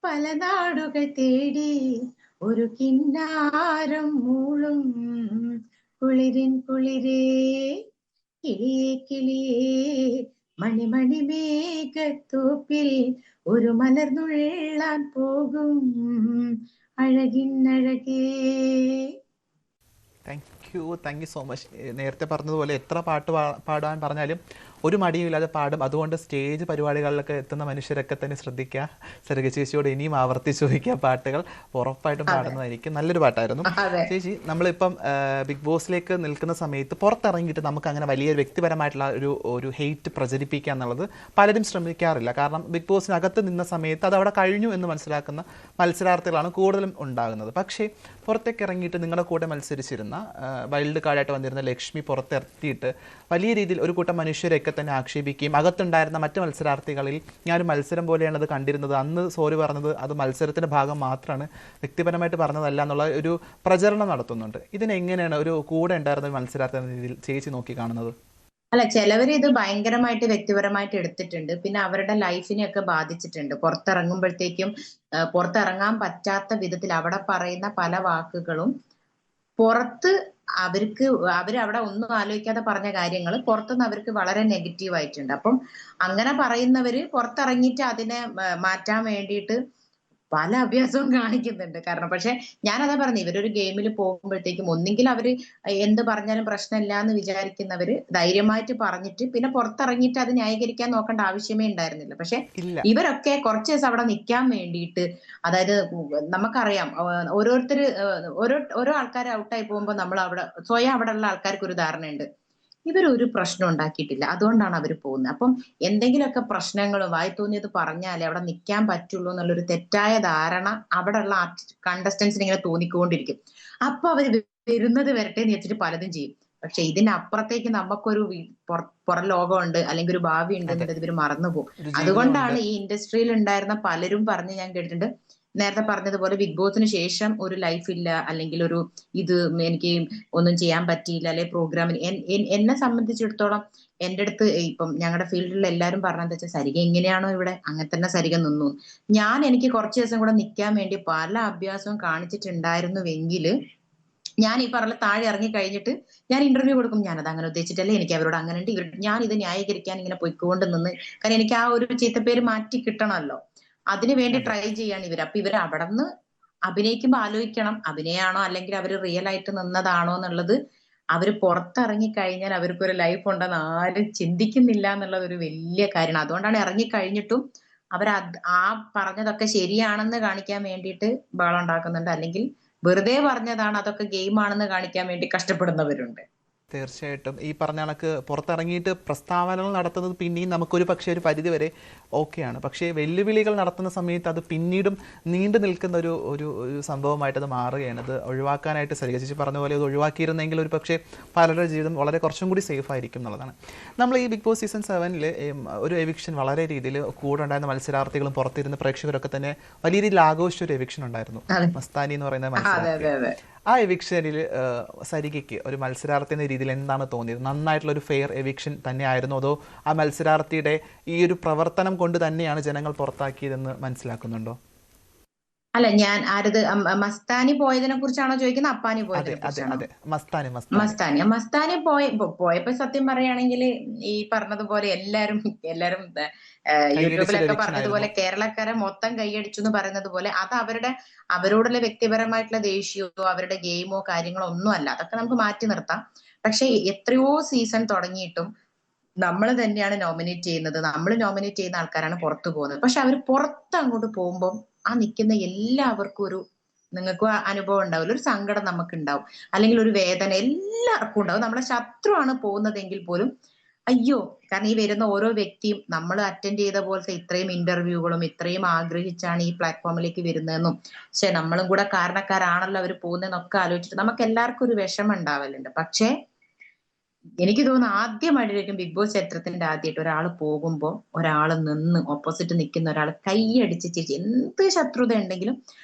പല നാടുകൾ തേടി ഒരു കിന്നാരം മൂളും കുളിരിൻ കുളിരേ, കിളിയേ കിളിയേ മണിമണി മേഘത്തോപ്പിൽ ഒരു മലർന്നുള്ളാൻ പോകും അഴകിന്നഴകേ. Thank thank you so much. നേരത്തെ പറഞ്ഞതുപോലെ എത്ര പാട്ട് പാടാൻ പറഞ്ഞാലും ഒരു മടിയുമില്ലാതെ പാടും. അതുകൊണ്ട് സ്റ്റേജ് പരിപാടികളിലൊക്കെ എത്തുന്ന മനുഷ്യരൊക്കെ തന്നെ ശ്രദ്ധിക്കുക. സരിക ചേച്ചിയോട് ഇനിയും ആവർത്തിച്ച് ചോദിക്കുക, പാട്ടുകൾ ഉറപ്പായിട്ടും പാടുന്നതായിരിക്കും. നല്ലൊരു പാട്ടായിരുന്നു ചേച്ചി. നമ്മളിപ്പം ബിഗ് ബോസിലേക്ക് നിൽക്കുന്ന സമയത്ത് പുറത്തിറങ്ങിയിട്ട് നമുക്ക് അങ്ങനെ വലിയ വ്യക്തിപരമായിട്ടുള്ള ഒരു ഹെയ്റ്റ് പ്രചരിപ്പിക്കുക എന്നുള്ളത് പലരും ശ്രമിക്കാറില്ല. കാരണം ബിഗ് ബോസിനകത്ത് നിന്ന സമയത്ത് അത് അവിടെ കഴിഞ്ഞു എന്ന് മനസ്സിലാക്കുന്ന മത്സരാർത്ഥികളാണ് കൂടുതലും ഉണ്ടാകുന്നത്. പക്ഷേ പുറത്തേക്ക് ഇറങ്ങിയിട്ട് നിങ്ങളുടെ കൂടെ മത്സരിച്ചിരുന്ന വൈൽഡ് കാർഡായിട്ട് വന്നിരുന്ന ലക്ഷ്മി പുറത്തെത്തിയിട്ട് വലിയ രീതിയിൽ ഒരു കൂട്ടം മനുഷ്യരെയൊക്കെ തന്നെ ആക്ഷേപിക്കുകയും അകത്തുണ്ടായിരുന്ന മറ്റ് മത്സരാർത്ഥികളിൽ ഞാനൊരു മത്സരം പോലെയാണ് അത് കണ്ടിരുന്നത്, അന്ന് സോറി പറഞ്ഞത് അത് മത്സരത്തിൻ്റെ ഭാഗം മാത്രമാണ്, വ്യക്തിപരമായിട്ട് പറഞ്ഞതല്ല എന്നുള്ള ഒരു പ്രചരണം നടത്തുന്നുണ്ട്. ഇതിനെങ്ങനെയാണ് ഒരു കൂടെ ഉണ്ടായിരുന്ന ഒരു മത്സരാർത്ഥി എന്ന രീതിയിൽ ചേച്ചി നോക്കി കാണുന്നത്? അല്ല, ചിലവര് ഇത് ഭയങ്കരമായിട്ട് വ്യക്തിപരമായിട്ട് എടുത്തിട്ടുണ്ട്. പിന്നെ അവരുടെ ലൈഫിനെയൊക്കെ ബാധിച്ചിട്ടുണ്ട്. പുറത്തിറങ്ങുമ്പോഴത്തേക്കും പുറത്തിറങ്ങാൻ പറ്റാത്ത വിധത്തിൽ അവിടെ പറയുന്ന പല വാക്കുകളും പുറത്ത് അവരവിടെ ഒന്നും ആലോചിക്കാതെ പറഞ്ഞ കാര്യങ്ങൾ പുറത്തുനിന്ന് അവർക്ക് വളരെ നെഗറ്റീവ് ആയിട്ടുണ്ട്. അപ്പം അങ്ങനെ പറയുന്നവര് പുറത്തിറങ്ങിയിട്ട് അതിനെ മാറ്റാൻ വേണ്ടിയിട്ട് പല അഭ്യാസവും കാണിക്കുന്നുണ്ട്. കാരണം പക്ഷെ ഞാനതാ പറഞ്ഞു, ഇവരൊരു ഗെയിമിൽ പോകുമ്പോഴത്തേക്കും ഒന്നെങ്കിൽ അവര് എന്ത് പറഞ്ഞാലും പ്രശ്നമില്ല എന്ന് വിചാരിക്കുന്നവര് ധൈര്യമായിട്ട് പറഞ്ഞിട്ട് പിന്നെ പുറത്തിറങ്ങിയിട്ട് അത് ന്യായീകരിക്കാൻ നോക്കേണ്ട ആവശ്യമേ ഉണ്ടായിരുന്നില്ല. പക്ഷെ ഇവരൊക്കെ കുറച്ച് ദിവസം അവിടെ നിൽക്കാൻ വേണ്ടിയിട്ട്, അതായത് നമുക്കറിയാം ഓരോരുത്തര് ഓരോ ആൾക്കാർ ഔട്ടായി പോകുമ്പോൾ നമ്മൾ അവിടെ സ്വയം അവിടെ ഉള്ള ആൾക്കാർക്ക് ഒരു ധാരണയുണ്ട്, ഇവരൊരു പ്രശ്നം ഉണ്ടാക്കിയിട്ടില്ല, അതുകൊണ്ടാണ് അവർ പോകുന്നത്. അപ്പം എന്തെങ്കിലുമൊക്കെ പ്രശ്നങ്ങളും വായി തോന്നിയത് പറഞ്ഞാലേ അവിടെ നിൽക്കാൻ പറ്റുള്ളൂ എന്നുള്ളൊരു തെറ്റായ ധാരണ അവിടെയുള്ള കണ്ടസ്റ്റൻസിന് ഇങ്ങനെ തോന്നിക്കൊണ്ടിരിക്കും. അപ്പൊ അവര് വരുന്നത് വരട്ടെ എന്ന് വെച്ചിട്ട് പലതും ചെയ്യും. പക്ഷെ ഇതിനപ്പുറത്തേക്ക് നമുക്കൊരു പുറം ലോകമുണ്ട്, അല്ലെങ്കിൽ ഒരു ഭാവി ഉണ്ട് എന്നുള്ളത് ഇവർ മറന്നുപോകും. അതുകൊണ്ടാണ് ഈ ഇൻഡസ്ട്രിയിൽ ഉണ്ടായിരുന്ന പലരും പറഞ്ഞ് ഞാൻ കേട്ടിട്ടുണ്ട്, നേരത്തെ പറഞ്ഞതുപോലെ ബിഗ് ബോസിന് ശേഷം ഒരു ലൈഫ് ഇല്ല, അല്ലെങ്കിൽ ഒരു ഇത് എനിക്ക് ഒന്നും ചെയ്യാൻ പറ്റിയില്ല, അല്ലെ പ്രോഗ്രാമിന്. എന്നെ സംബന്ധിച്ചിടത്തോളം എൻ്റെ അടുത്ത് ഇപ്പം ഞങ്ങളുടെ ഫീൽഡിൽ എല്ലാവരും പറഞ്ഞതെന്ന് വെച്ചാൽ, സരിക എങ്ങനെയാണോ ഇവിടെ അങ്ങനെ തന്നെ സരിക നിന്നു. എനിക്ക് കുറച്ച് ദിവസം കൂടെ നിൽക്കാൻ വേണ്ടി പല അഭ്യാസവും കാണിച്ചിട്ടുണ്ടായിരുന്നുവെങ്കിൽ ഞാൻ ഈ പറഞ്ഞ താഴെ ഇറങ്ങി കഴിഞ്ഞിട്ട് ഞാൻ ഇന്റർവ്യൂ കൊടുക്കും, ഞാനത് അങ്ങനെ ഉദ്ദേശിച്ചിട്ടല്ലേ, എനിക്ക് അവരോട് അങ്ങനെ ഉണ്ട്, ഞാൻ ഇത് ന്യായീകരിക്കാൻ ഇങ്ങനെ പൊയ്ക്കൊണ്ട് നിന്ന്, കാരണം എനിക്ക് ആ ഒരു ചീത്തപ്പേര് മാറ്റി കിട്ടണമല്ലോ, അതിനു വേണ്ടി ട്രൈ ചെയ്യാണ് ഇവർ. അപ്പൊ ഇവർ അവിടെ നിന്ന് അഭിനയിക്കുമ്പോ ആലോചിക്കണം, അഭിനയാണോ അല്ലെങ്കിൽ അവർ റിയൽ ആയിട്ട് നിന്നതാണോ എന്നുള്ളത്. അവര് പുറത്തിറങ്ങി കഴിഞ്ഞാൽ അവർക്കൊരു ലൈഫ് ഉണ്ടെന്ന് ആരും ചിന്തിക്കുന്നില്ല എന്നുള്ളത് ഒരു വലിയ കാര്യമാണ്. അതുകൊണ്ടാണ് ഇറങ്ങിക്കഴിഞ്ഞിട്ടും അവർ ആ പറഞ്ഞതൊക്കെ ശരിയാണെന്ന് കാണിക്കാൻ വേണ്ടിയിട്ട് ബഹളം ഉണ്ടാക്കുന്നുണ്ട്, അല്ലെങ്കിൽ വെറുതെ പറഞ്ഞതാണ് അതൊക്കെ ഗെയിമാണെന്ന് കാണിക്കാൻ വേണ്ടി കഷ്ടപ്പെടുന്നവരുണ്ട്. തീർച്ചയായിട്ടും ഈ പറഞ്ഞ കണക്ക് പുറത്തിറങ്ങിയിട്ട് പ്രസ്താവനകൾ നടത്തുന്നത് പിന്നെയും നമുക്കൊരു പക്ഷേ ഒരു പരിധി വരെ ഓക്കെയാണ്. പക്ഷേ വെല്ലുവിളികൾ നടത്തുന്ന സമയത്ത് അത് പിന്നീടും നീണ്ടു നിൽക്കുന്ന ഒരു സംഭവമായിട്ട് അത് മാറുകയാണ്. അത് ഒഴിവാക്കാനായിട്ട് സരിക ചേച്ചി പറഞ്ഞ പോലെ അത് ഒഴിവാക്കിയിരുന്നെങ്കിൽ ഒരു പക്ഷേ പലരുടെ ജീവിതം വളരെ കുറച്ചും കൂടി സേഫ് ആയിരിക്കും എന്നുള്ളതാണ്. നമ്മൾ ഈ ബിഗ് ബോസ് സീസൺ 7 ഒരു എവിക്ഷൻ വളരെ രീതിയിൽ കൂടെ ഉണ്ടായിരുന്ന മത്സരാർത്ഥികളും പുറത്തിരുന്ന പ്രേക്ഷകരൊക്കെ തന്നെ വലിയ രീതിയിൽ ആഘോഷിച്ച ഒരു എവിക്ഷൻ ഉണ്ടായിരുന്നു, മസ്താനി എന്ന് പറയുന്ന മത്സരാർത്ഥി. ആ എവിക്ഷനിൽ സരികയ്ക്ക് ഒരു മത്സരാർത്ഥി എന്ന രീതിയിൽ എന്താണ് തോന്നിയത്? നന്നായിട്ടുള്ള ഒരു ഫെയർ എവിക്ഷൻ തന്നെയായിരുന്നു, അതോ ആ മത്സരാർത്ഥിയുടെ ഈ ഒരു പ്രവർത്തനം കൊണ്ട് തന്നെയാണ് ജനങ്ങൾ പുറത്താക്കിയതെന്ന് മനസ്സിലാക്കുന്നുണ്ടോ? അല്ല, ഞാൻ മസ്താനി പോയതിനെ കുറിച്ചാണോ ചോദിക്കുന്നത്, അപ്പാനി പോയതിനെ കുറിച്ചാണോ? മസ്താനി പോയപ്പോ സത്യം പറയുകയാണെങ്കിൽ ഈ പറഞ്ഞതുപോലെ എല്ലാരും യൂട്യൂബിലൊക്കെ പറഞ്ഞതുപോലെ കേരളക്കാരെ മൊത്തം കൈയടിച്ചു എന്ന് പറയുന്നത് പോലെ അത് അവരോടുള്ള വ്യക്തിപരമായിട്ടുള്ള ദേഷ്യമോ അവരുടെ ഗെയിമോ കാര്യങ്ങളോ ഒന്നും അല്ല, അതൊക്കെ നമുക്ക് മാറ്റി നിർത്താം. പക്ഷെ എത്രയോ സീസൺ തുടങ്ങിയിട്ടും നമ്മൾ തന്നെയാണ് നോമിനേറ്റ് ചെയ്യുന്നത്, നമ്മൾ നോമിനേറ്റ് ചെയ്യുന്ന ആൾക്കാരാണ് പുറത്തു പോകുന്നത്. പക്ഷെ അവർ പുറത്ത് അങ്ങോട്ട് പോകുമ്പോൾ ആ നിൽക്കുന്ന എല്ലാവർക്കും നിങ്ങൾക്ക് അനുഭവം ഉണ്ടാവില്ല, ഒരു സങ്കടം നമുക്ക് ഉണ്ടാവും, അല്ലെങ്കിൽ ഒരു വേദന എല്ലാവർക്കും ഉണ്ടാവും. നമ്മളെ ശത്രുവാണ് പോകുന്നതെങ്കിൽ പോലും അയ്യോ, കാരണം ഈ വരുന്ന ഓരോ വ്യക്തിയും നമ്മൾ അറ്റൻഡ് ചെയ്ത പോലത്തെ ഇത്രയും ഇന്റർവ്യൂകളും ഇത്രയും ആഗ്രഹിച്ചാണ് ഈ പ്ലാറ്റ്ഫോമിലേക്ക് വരുന്നതെന്നും പക്ഷെ നമ്മളും കൂടെ കാരണക്കാരാണല്ലോ അവർ പോകുന്നതെന്നൊക്കെ ആലോചിച്ചിട്ട് നമുക്ക് എല്ലാവർക്കും ഒരു വിഷമം ഉണ്ടാവലുണ്ട്. പക്ഷേ എനിക്ക് തോന്നുന്നു ആദ്യമായിട്ടായിരിക്കും ബിഗ് ബോസ് ചരിത്രത്തിന്റെ ആദ്യമായിട്ട് ഒരാൾ പോകുമ്പോൾ ഒരാൾ നിന്ന് ഓപ്പോസിറ്റ് നിൽക്കുന്ന ഒരാൾ കൈയടിച്ച് ചിരിച്ച്, എന്ത് ശത്രുത ഉണ്ടെങ്കിലും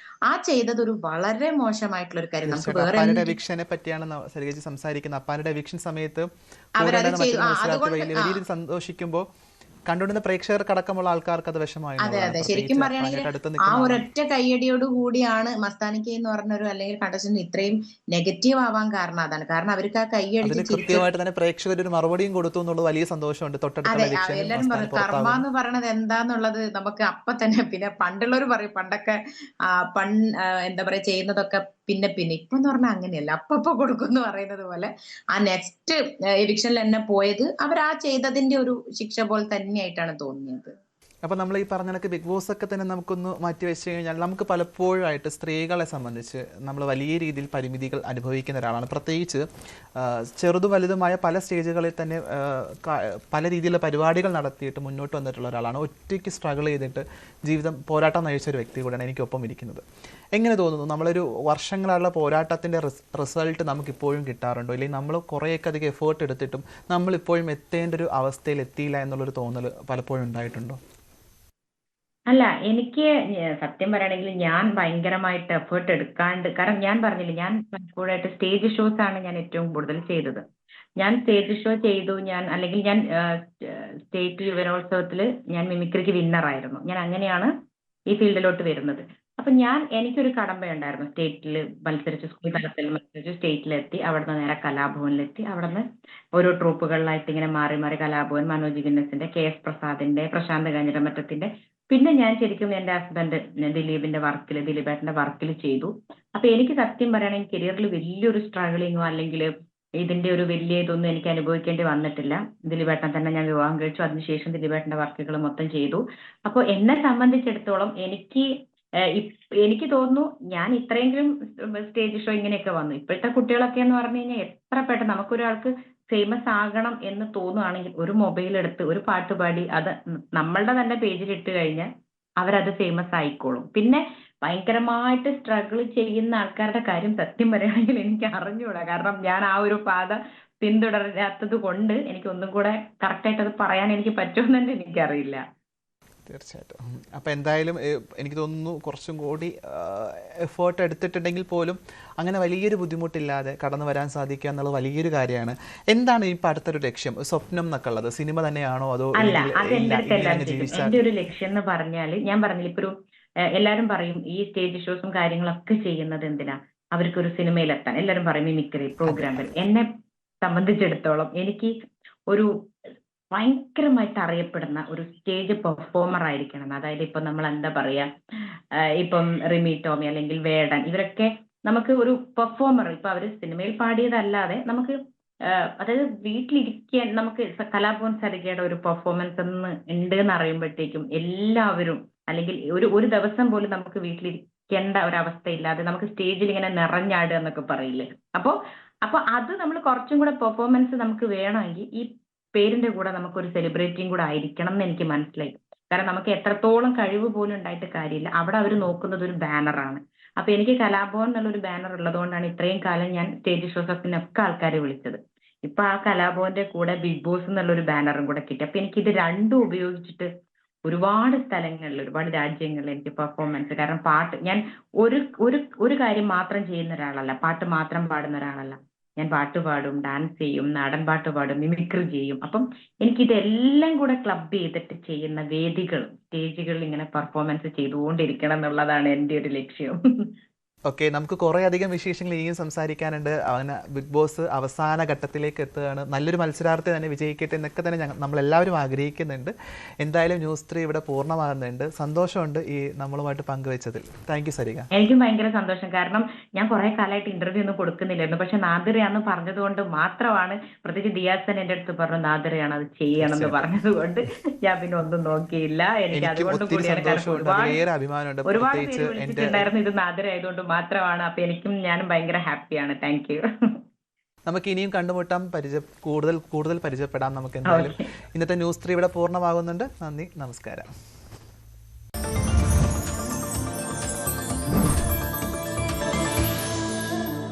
ആ ചെയ്തത് ഒരു വളരെ മോശമായിട്ടുള്ള ഒരു കാര്യം. നമുക്ക് വേറെ എവിക്ഷനെ പറ്റിയാണ് സരിക സംസാരിക്കുന്നത്. അപ്പാരുടെ എവിക്ഷൻ സമയത്ത് സന്തോഷിക്കുമ്പോൾ കണ്ടുകൊണ്ടിരുന്ന പ്രേക്ഷകർക്കടക്കമുള്ള ആൾക്കാർക്ക് അത് വിഷമായി അതെ എന്നുള്ളതാണ്. അതെ ശരിക്കും പ്രത്യേകിച്ച് പറയുകയാണെങ്കിൽ ഭയങ്കരമായിട്ട് അടുത്ത് ആ നിൽക്കുന്ന ആളാണ്. ഒരൊറ്റ കയ്യടിയോട് കൂടിയാണ് മസ്താനിക്ക എന്ന് പറഞ്ഞൊരു അല്ലെങ്കിൽ കണ്ടസ്റ്റന്റ് ഇത്രയും നെഗറ്റീവ് ആവാൻ കാരണം അതാണ്. കാരണം അവർക്ക് ആ കൈയടിച്ച് അതിന് ചിരിച്ചു. കൃത്യമായിട്ട് തന്നെ പ്രേക്ഷകർ ഒരു മറുപടിയും കൊടുത്തു എന്നുള്ളത് വലിയ സന്തോഷമുണ്ട്. അതെ തൊട്ടടുത്തുള്ള ഇലക്ഷനിൽ എല്ലാരും മസ്താനി പറയും കർമ്മ പുറത്താകുന്നു. എന്ന് പറയണത് എന്താന്നുള്ളത് നമുക്ക് അപ്പൊ തന്നെ, പിന്നെ പണ്ടുള്ളവർ പറയും പണ്ടൊക്കെ ആ, എന്താ പറയാ ചെയ്യുന്നതൊക്കെ പിന്നെ പിന്നെ ഇപ്പൊ എന്ന് പറഞ്ഞാൽ അങ്ങനെയല്ല, അപ്പൊ കൊടുക്കും എന്ന് പറയുന്നത് പോലെ ആ നെക്സ്റ്റ് എവിക്ഷനിൽ തന്നെ പോയത് അവർ ആ ചെയ്തതിന്റെ ഒരു ശിക്ഷ പോലെ തന്നെയായിട്ടാണ് തോന്നിയത്. അപ്പോൾ നമ്മൾ ഈ പറഞ്ഞ കണക്ക് ബിഗ് ബോസ് ഒക്കെ തന്നെ നമുക്കൊന്ന് മാറ്റി വെച്ച് കഴിഞ്ഞാൽ നമുക്ക് പലപ്പോഴായിട്ട് സ്ത്രീകളെ സംബന്ധിച്ച് നമ്മൾ വലിയ രീതിയിൽ പരിമിതികൾ അനുഭവിക്കുന്ന ഒരാളാണ്. പ്രത്യേകിച്ച് ചെറുതും വലുതുമായ പല സ്റ്റേജുകളിൽ തന്നെ പല രീതിയിലുള്ള പരിപാടികൾ നടത്തിയിട്ട് മുന്നോട്ട് വന്നിട്ടുള്ള ഒരാളാണ്. ഒറ്റയ്ക്ക് സ്ട്രഗിൾ ചെയ്തിട്ട് ജീവിതം പോരാട്ടം നയിച്ച ഒരു വ്യക്തി കൂടെയാണ് എനിക്കൊപ്പം ഇരിക്കുന്നത്. എങ്ങനെ തോന്നുന്നു, നമ്മളൊരു വർഷങ്ങളുള്ള പോരാട്ടത്തിൻ്റെ റിസൾട്ട് നമുക്കിപ്പോഴും കിട്ടാറുണ്ടോ, അല്ലെങ്കിൽ നമ്മൾ കുറേയൊക്കെ അധികം എഫേർട്ട് എടുത്തിട്ടും നമ്മളിപ്പോഴും എത്തേണ്ട ഒരു അവസ്ഥയിൽ എത്തിയില്ല എന്നുള്ളൊരു തോന്നൽ പലപ്പോഴും ഉണ്ടായിട്ടുണ്ടോ? അല്ല, എനിക്ക് സത്യം പറയുകയാണെങ്കിൽ ഞാൻ ഭയങ്കരമായിട്ട് എഫേർട്ട് എടുക്കാണ്ട്, കാരണം ഞാൻ പറഞ്ഞില്ല, ഞാൻ പലപ്പോഴായിട്ട് സ്റ്റേജ് ഷോസ് ആണ് ഞാൻ ഏറ്റവും കൂടുതൽ ചെയ്തത്. ഞാൻ സ്റ്റേജ് ഷോ ചെയ്തു, അല്ലെങ്കിൽ ഞാൻ സ്റ്റേറ്റ് യുവനോത്സവത്തിൽ ഞാൻ മിമിക്രിക്ക് വിന്നറായിരുന്നു. ഞാൻ അങ്ങനെയാണ് ഈ ഫീൽഡിലോട്ട് വരുന്നത്. അപ്പൊ എനിക്കൊരു കടമ്പയുണ്ടായിരുന്നു. സ്റ്റേറ്റിൽ മത്സരിച്ച്, സ്കൂൾ തലത്തിൽ മത്സരിച്ച് സ്റ്റേറ്റിലെത്തി, അവിടുന്ന് നേരെ കലാഭവനിലെത്തി, അവിടുന്ന് ഓരോ ട്രൂപ്പുകളിലായിട്ട് ഇങ്ങനെ മാറി മാറി കലാഭവൻ, മനോജ് ഗിന്നസിന്റെ, കെ എസ് പ്രസാദിന്റെ, പ്രശാന്ത് കാഞ്ഞിരമറ്റത്തിന്റെ, പിന്നെ ഞാൻ ശരിക്കും എന്റെ ഹസ്ബൻഡ് ദിലീപേട്ടന്റെ വർക്കിൽ ചെയ്തു. അപ്പൊ എനിക്ക് സത്യം പറയുകയാണെങ്കിൽ കരിയറിൽ വലിയൊരു സ്ട്രഗിളിങ്ങോ അല്ലെങ്കിൽ ഇതിന്റെ ഒരു വലിയ ഇതൊന്നും എനിക്ക് അനുഭവിക്കേണ്ടി വന്നിട്ടില്ല. ദിലീപേട്ടൻ തന്നെ ഞാൻ വിവാഹം കഴിച്ചു. അതിനുശേഷം ദിലീപേട്ടന്റെ വർക്കുകൾ മൊത്തം ചെയ്തു. അപ്പോൾ എന്നെ സംബന്ധിച്ചിടത്തോളം എനിക്ക് തോന്നുന്നു ഞാൻ ഇത്രയെങ്കിലും സ്റ്റേജ് ഷോ ഇങ്ങനെയൊക്കെ വന്നു. ഇപ്പോഴത്തെ കുട്ടികളൊക്കെ എന്ന് പറഞ്ഞു കഴിഞ്ഞാൽ എത്ര പെട്ടെന്ന് നമുക്കൊരാൾക്ക് ഫേമസ് ആകണം എന്ന് തോന്നുകയാണെങ്കിൽ ഒരു മൊബൈൽ എടുത്ത് ഒരു പാട്ട് പാടി അത് നമ്മളുടെ തന്നെ പേജിൽ ഇട്ട് കഴിഞ്ഞാൽ അവരത് ഫേമസ് ആയിക്കോളും. പിന്നെ ഭയങ്കരമായിട്ട് സ്ട്രഗിൾ ചെയ്യുന്ന ആൾക്കാരുടെ കാര്യം സത്യം പറയുകയാണെങ്കിൽ എനിക്ക് അറിഞ്ഞുകൂടാ. കാരണം ഞാൻ ആ ഒരു പാത പിന്തുടരാത്തത് കൊണ്ട് എനിക്ക് ഒന്നും കൂടെ കറക്റ്റായിട്ട് അത് പറയാൻ എനിക്ക് പറ്റുമെന്ന് തന്നെ എനിക്കറിയില്ല. തീർച്ചയായിട്ടും. അപ്പോൾ എന്തായാലും എനിക്ക് തോന്നുന്നു കുറച്ചും കൂടി എഫേർട്ട് എടുത്തിട്ടുണ്ടെങ്കിൽ പോലും അങ്ങനെ വലിയൊരു ബുദ്ധിമുട്ടില്ലാതെ കടന്നു വരാൻ സാധിക്കുക എന്നുള്ളത് വലിയൊരു കാര്യമാണ്. എന്താണ് ഇപ്പം അടുത്തൊരു ലക്ഷ്യം, സ്വപ്നം എന്നൊക്കെ ഉള്ളത്? സിനിമ തന്നെയാണോ, അതോ അല്ല, അത് എന്റെ അടുത്ത് എല്ലാവരും ചോദിക്കും. എന്റെ ഒരു ലക്ഷ്യം എന്ന് പറഞ്ഞാൽ, ഞാൻ പറഞ്ഞില്ല, ഇപ്പൊ എല്ലാരും പറയും ഈ സ്റ്റേജ് ഷോസും കാര്യങ്ങളൊക്കെ ചെയ്യുന്നത് എന്തിനാ, അവർക്കൊരു സിനിമയിലെത്താൻ. എല്ലാരും പറയും മിമിക്രി പ്രോഗ്രാമിൽ. എന്നെ സംബന്ധിച്ചിടത്തോളം എനിക്ക് ഒരു ഭയങ്കരമായിട്ട് അറിയപ്പെടുന്ന ഒരു സ്റ്റേജ് പെർഫോമർ ആയിരിക്കണം. അതായത് ഇപ്പൊ നമ്മൾ എന്താ പറയാ, ഇപ്പം റിമി ടോമി അല്ലെങ്കിൽ വേടൻ, ഇവരൊക്കെ നമുക്ക് ഒരു പെർഫോമർ, ഇപ്പൊ അവര് സിനിമയിൽ പാടിയതല്ലാതെ നമുക്ക് അതായത് വീട്ടിലിരിക്കാൻ നമുക്ക് കലാഭവൻ സരികയുടെ ഒരു പെർഫോമൻസ് ഉണ്ട് എന്ന് അറിയുമ്പോഴത്തേക്കും എല്ലാവരും, അല്ലെങ്കിൽ ഒരു ദിവസം പോലും നമുക്ക് വീട്ടിലിരിക്കേണ്ട ഒരവസ്ഥയില്ലാതെ നമുക്ക് സ്റ്റേജിൽ ഇങ്ങനെ നിറഞ്ഞാടുക എന്നൊക്കെ പറയില്ലേ. അപ്പൊ അത് നമ്മൾ കുറച്ചും കൂടെ പെർഫോമൻസ് നമുക്ക് വേണമെങ്കിൽ ഈ പേരിന്റെ കൂടെ നമുക്കൊരു സെലിബ്രിറ്റിയും കൂടെ ആയിരിക്കണം എന്ന് എനിക്ക് മനസ്സിലായി. കാരണം നമുക്ക് എത്രത്തോളം കഴിവ് പോലും ഉണ്ടായിട്ട് കാര്യമില്ല, അവിടെ അവർ നോക്കുന്നത് ഒരു ബാനറാണ്. അപ്പൊ എനിക്ക് കലാഭവൻ എന്നുള്ളൊരു ബാനർ ഉള്ളതുകൊണ്ടാണ് ഇത്രയും കാലം ഞാൻ സ്റ്റേജ് ഷോസൊക്കെ ആൾക്കാരെ വിളിച്ചത്. ഇപ്പൊ ആ കലാഭവന്റെ കൂടെ ബിഗ് ബോസ് എന്നുള്ളൊരു ബാനറും കൂടെ കിട്ടി. അപ്പൊ എനിക്ക് ഇത് രണ്ടും ഉപയോഗിച്ചിട്ട് ഒരുപാട് സ്ഥലങ്ങളിൽ, ഒരുപാട് രാജ്യങ്ങളിൽ എനിക്ക് പെർഫോമൻസ്, കാരണം പാട്ട് ഞാൻ ഒരു കാര്യം മാത്രം ചെയ്യുന്ന ഒരാളല്ല, പാട്ട് മാത്രം പാടുന്ന ഒരാളല്ല. ഞാൻ പാട്ട് പാടും, ഡാൻസ് ചെയ്യും, നാടൻ പാട്ട് പാടും, മിമിക്രി ചെയ്യും. അപ്പം എനിക്കിതെല്ലാം കൂടെ ക്ലബ് ചെയ്തിട്ട് ചെയ്യുന്ന വേദികൾ, സ്റ്റേജുകളിൽ ഇങ്ങനെ പെർഫോമൻസ് ചെയ്തുകൊണ്ടിരിക്കണം എന്നുള്ളതാണ് എൻ്റെ ഒരു ലക്ഷ്യം. ഓക്കെ, നമുക്ക് കുറേ അധികം വിശേഷങ്ങൾ ഇനിയും സംസാരിക്കാനുണ്ട്. അവന് ബിഗ് ബോസ് അവസാന ഘട്ടത്തിലേക്ക് എത്തുകയാണ്. നല്ലൊരു മത്സരാർത്ഥി തന്നെ വിജയിക്കട്ടെ എന്നൊക്കെ തന്നെ നമ്മളെല്ലാവരും ആഗ്രഹിക്കുന്നുണ്ട്. എന്തായാലും ന്യൂസ് 3 ഇവിടെ പൂർണ്ണമാകുന്നുണ്ട്. സന്തോഷമുണ്ട് ഈ നമ്മളുമായിട്ട് പങ്കുവെച്ചതിൽ. Thank you Sarika. എനിക്കും ഭയങ്കര സന്തോഷം. കാരണം ഞാൻ കുറെ കാലമായിട്ട് ഇന്റർവ്യൂ ഒന്നും കൊടുക്കുന്നില്ലായിരുന്നു. പക്ഷെ നാദിറയാന്ന് പറഞ്ഞതുകൊണ്ട് മാത്രമാണ്, പ്രത്യേകിച്ച് ദിയാസൻ എന്റെ അടുത്ത് പറഞ്ഞു നാദിറയാണ് അത് ചെയ്യണമെന്ന് പറഞ്ഞത് കൊണ്ട് ഞാൻ പിന്നെ ഒന്നും നോക്കിയില്ല. എനിക്ക് അതുകൊണ്ട് കൂടിയാണ്. ഒരുപാട് പേര് വിളിച്ചിട്ടുണ്ടായിരുന്നു, ഇത് നാദിറ ആയതുകൊണ്ട് മാത്രമാണ്. അപ്പൊ ഞാനും ഭയങ്കര ഹാപ്പിയാണ്. Thank you. നമുക്ക് ഇനിയും കണ്ടുമുട്ടാം, കൂടുതൽ പരിചയപ്പെടാം നമുക്ക്. എന്തായാലും ഇന്നത്തെ ന്യൂസ് 3 ഇവിടെ പൂർണ്ണമാകുന്നുണ്ട്. നന്ദി, നമസ്കാരം.